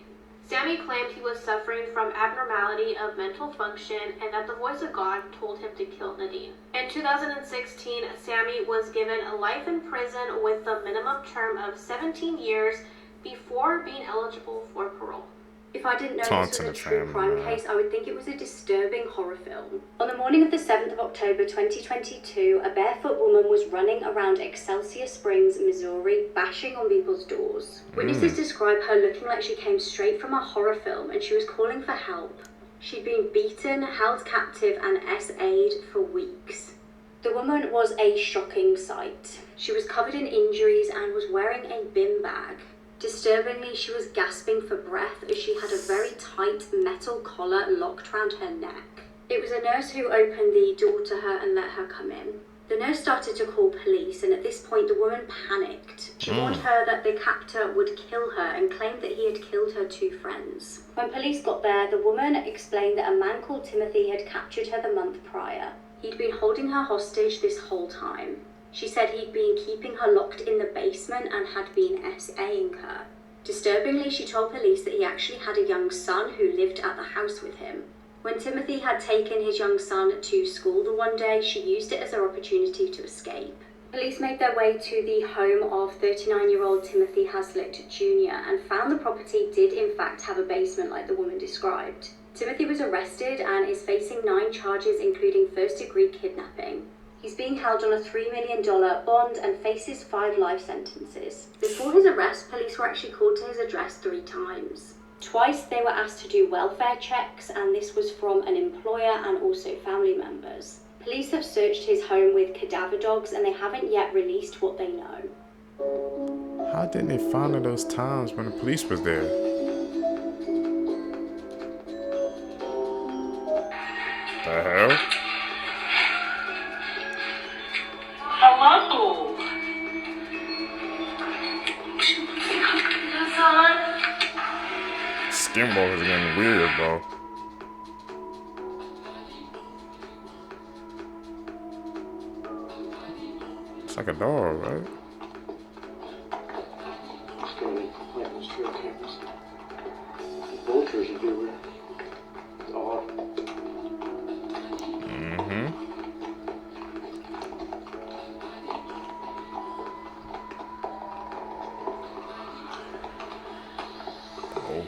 Sammy claimed he was suffering from abnormality of mental function and that the voice of God told him to kill Nadine. In 2016, Sammy was given a life in prison with the minimum term of 17 years before being eligible for parole. If I didn't know this was a true family, crime man. case, I would think it was a disturbing horror film. On the morning of the 7th of October 2022, a barefoot woman was running around Excelsior Springs, Missouri, bashing on people's doors. Witnesses describe her looking like she came straight from a horror film and she was calling for help. She'd been beaten, held captive, and SA'd for weeks. The woman was a shocking sight. She was covered in injuries and was wearing a bin bag. Disturbingly, she was gasping for breath as she had a very tight metal collar locked round her neck. It was a nurse who opened the door to her and let her come in. The nurse started to call police, and at this point the woman panicked. She warned her that the captor would kill her and claimed that he had killed her 2 friends. When police got there, the woman explained that a man called Timothy had captured her the month prior. He'd been holding her hostage this whole time. She said he'd been keeping her locked in the basement and had been SAing her. Disturbingly, she told police that he actually had a young son who lived at the house with him. When Timothy had taken his young son to school the one day, she used it as her opportunity to escape. Police made their way to the home of 39-year-old Timothy Hazlitt Jr. and found the property did in fact have a basement like the woman described. Timothy was arrested and is facing 9 charges including first-degree kidnapping. He's being held on a $3 million bond and faces 5 life sentences. Before his arrest, police were actually called to his address 3 times. Twice they were asked to do welfare checks, and this was from an employer and also family members. Police have searched his home with cadaver dogs and they haven't yet released what they know. How didn't they find her those times when the police was there? The hell? Hello. Skinwalker's getting weird, bro. It's like a dog, right? It's gonna make complaints to your cameras. Vultures everywhere. It's odd.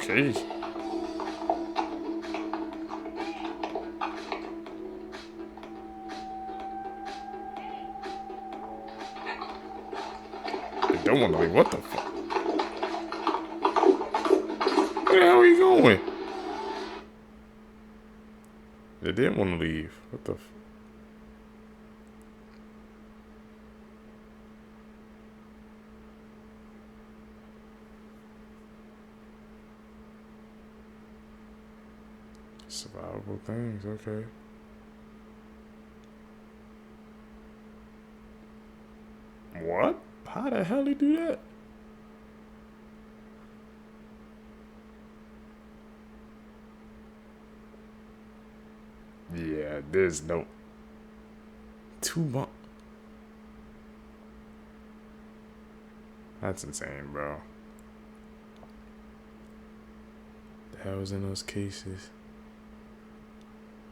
Okay. I don't want to leave. What the fuck? Where the hell are you going? They didn't want to leave. What the fuck? Survivable things, okay. What? How the hell he do that? Yeah, there's no 2 months. That's insane, bro. The hell was in those cases?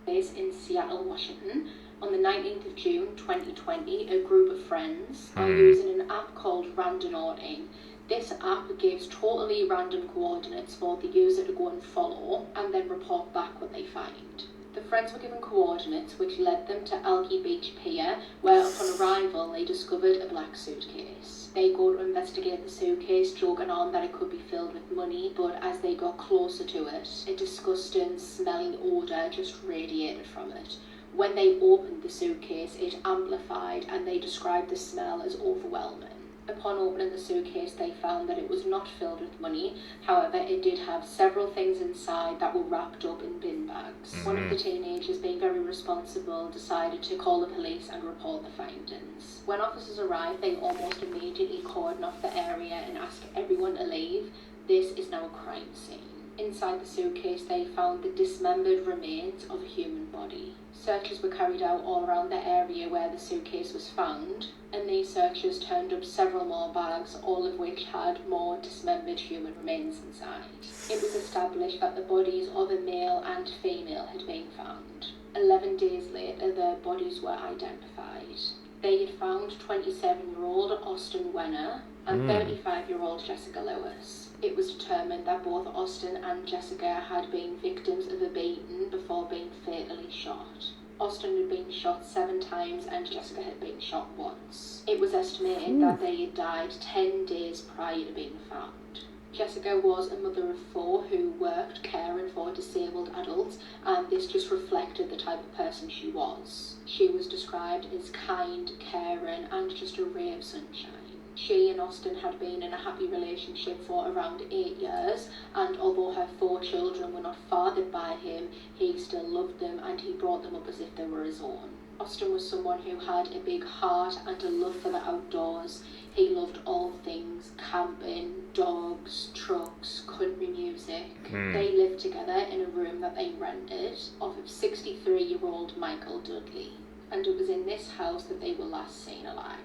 In Seattle, Washington, on the 19th of June 2020, a group of friends are using an app called Randonauting. This app gives totally random coordinates for the user to go and follow and then report back what they find. The friends were given coordinates which led them to Alki Beach Pier, where upon arrival they discovered a black suitcase. They go to investigate the suitcase, joking on that it could be filled with money, but as they got closer to it, a disgusting, smelling odour just radiated from it. When they opened the suitcase, it amplified and they described the smell as overwhelming. Upon opening the suitcase, they found that it was not filled with money. However, it did have several things inside that were wrapped up in bin bags. One of the teenagers, being very responsible, decided to call the police and report the findings. When officers arrived, they almost immediately cordoned off the area and asked everyone to leave. This is now a crime scene. Inside the suitcase, they found the dismembered remains of a human body. Searches were carried out all around the area where the suitcase was found, and these searchers turned up several more bags, all of which had more dismembered human remains inside. It was established that the bodies of a male and female had been found. 11 days later, their bodies were identified. They had found 27-year-old Austin Wenner and 35-year-old Jessica Lewis. It was determined that both Austin and Jessica had been victims of a beating before being fatally shot. Austin had been shot 7 times and Jessica had been shot once. It was estimated that they had died 10 days prior to being found. Jessica was a mother of 4 who worked caring for disabled adults, and this just reflected the type of person she was. She was described as kind, caring, and just a ray of sunshine. She and Austin had been in a happy relationship for around 8 years, and although her 4 children were not fathered by him, he still loved them and he brought them up as if they were his own. Austin was someone who had a big heart and a love for the outdoors. He loved all things camping, dogs, trucks, country music. They lived together in a room that they rented off of 63-year-old Michael Dudley, and it was in this house that they were last seen alive.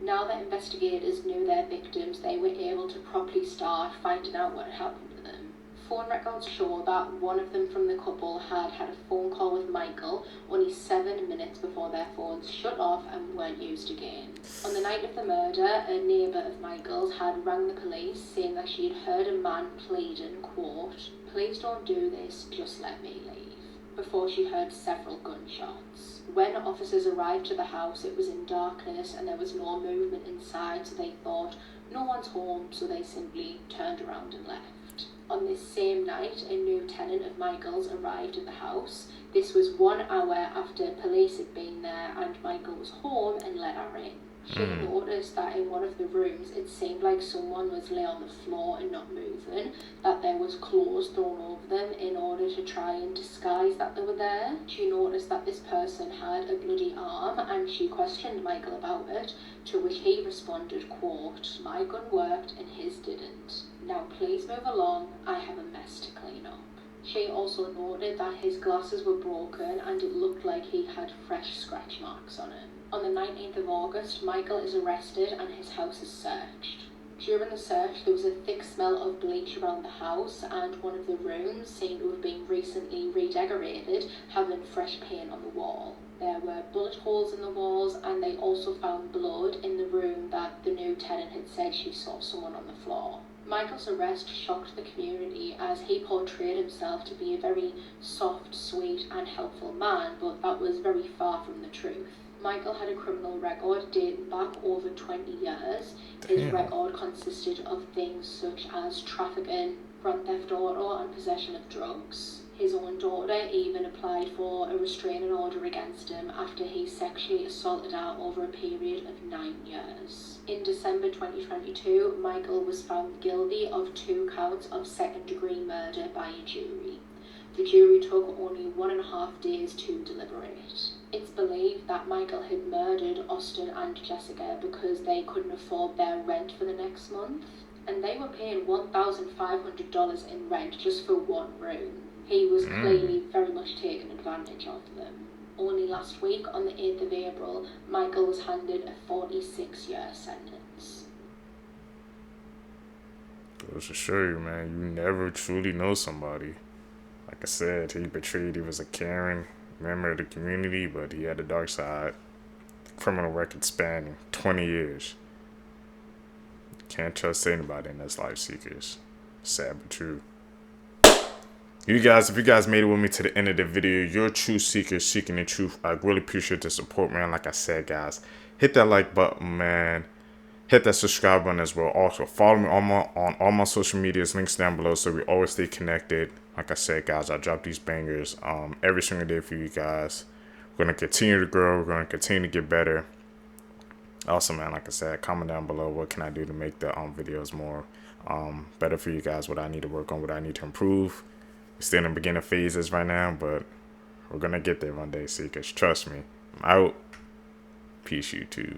Now that investigators knew their victims, they were able to properly start finding out what had happened to them. Phone records show that one of them from the couple had had a phone call with Michael only 7 minutes before their phones shut off and weren't used again. On the night of the murder, a neighbour of Michael's had rang the police saying that she had heard a man pleading, quote, "Please don't do this, just let me leave," before she heard several gunshots. When officers arrived to the house, it was in darkness and there was no movement inside, so they thought no one's home, so they simply turned around and left. On this same night, a new tenant of Michael's arrived at the house. This was 1 hour after police had been there and Michael was home and let her in. She noticed that in one of the rooms it seemed like someone was laying on the floor and not moving, that there was clothes thrown over them in order to try and disguise that they were there. She noticed that this person had a bloody arm and she questioned Michael about it, to which he responded, quote, "My gun worked and his didn't. Now please move along, I have a mess to clean up." She also noted that his glasses were broken and it looked like he had fresh scratch marks on him. On the 19th of August, Michael is arrested and his house is searched. During the search, there was a thick smell of bleach around the house, and one of the rooms seemed to have been recently redecorated, having fresh paint on the wall. There were bullet holes in the walls, and they also found blood in the room that the new tenant had said she saw someone on the floor. Michael's arrest shocked the community as he portrayed himself to be a very soft, sweet and helpful man, but that was very far from the truth. Michael had a criminal record dating back over 20 years. His record consisted of things such as trafficking, grand theft auto and possession of drugs. His own daughter even applied for a restraining order against him after he sexually assaulted her over a period of 9 years. In December 2022, Michael was found guilty of 2 counts of second-degree murder by a jury. The jury took only 1.5 days to deliberate. It's believed that Michael had murdered Austin and Jessica because they couldn't afford their rent for the next month, and they were paying $1,500 in rent just for one room. He was clearly very much taking advantage of them. Only last week, on the 8th of April, Michael was handed a 46-year sentence. Goes to show you, man, you never truly know somebody. Like I said, he betrayed, he was a caring member of the community, but he had a dark side. Criminal record spanning 20 years. Can't trust anybody in this life, Seekers. Sad but true. You guys, if you guys made it with me to the end of the video, you're a true seeker seeking the truth. I really appreciate the support, man. Like I said, guys, hit that like button, man. Hit that subscribe button as well. Also, follow me on all my social medias, links down below, so we always stay connected. Like I said, guys, I drop these bangers every single day for you guys. We're going to continue to grow. We're going to continue to get better. Also, man, like I said, comment down below what can I do to make the videos more better for you guys, what I need to work on, what I need to improve. We're still in the beginning phases right now, but we're going to get there one day, Seekers. Trust me. I'm out. Peace, YouTube.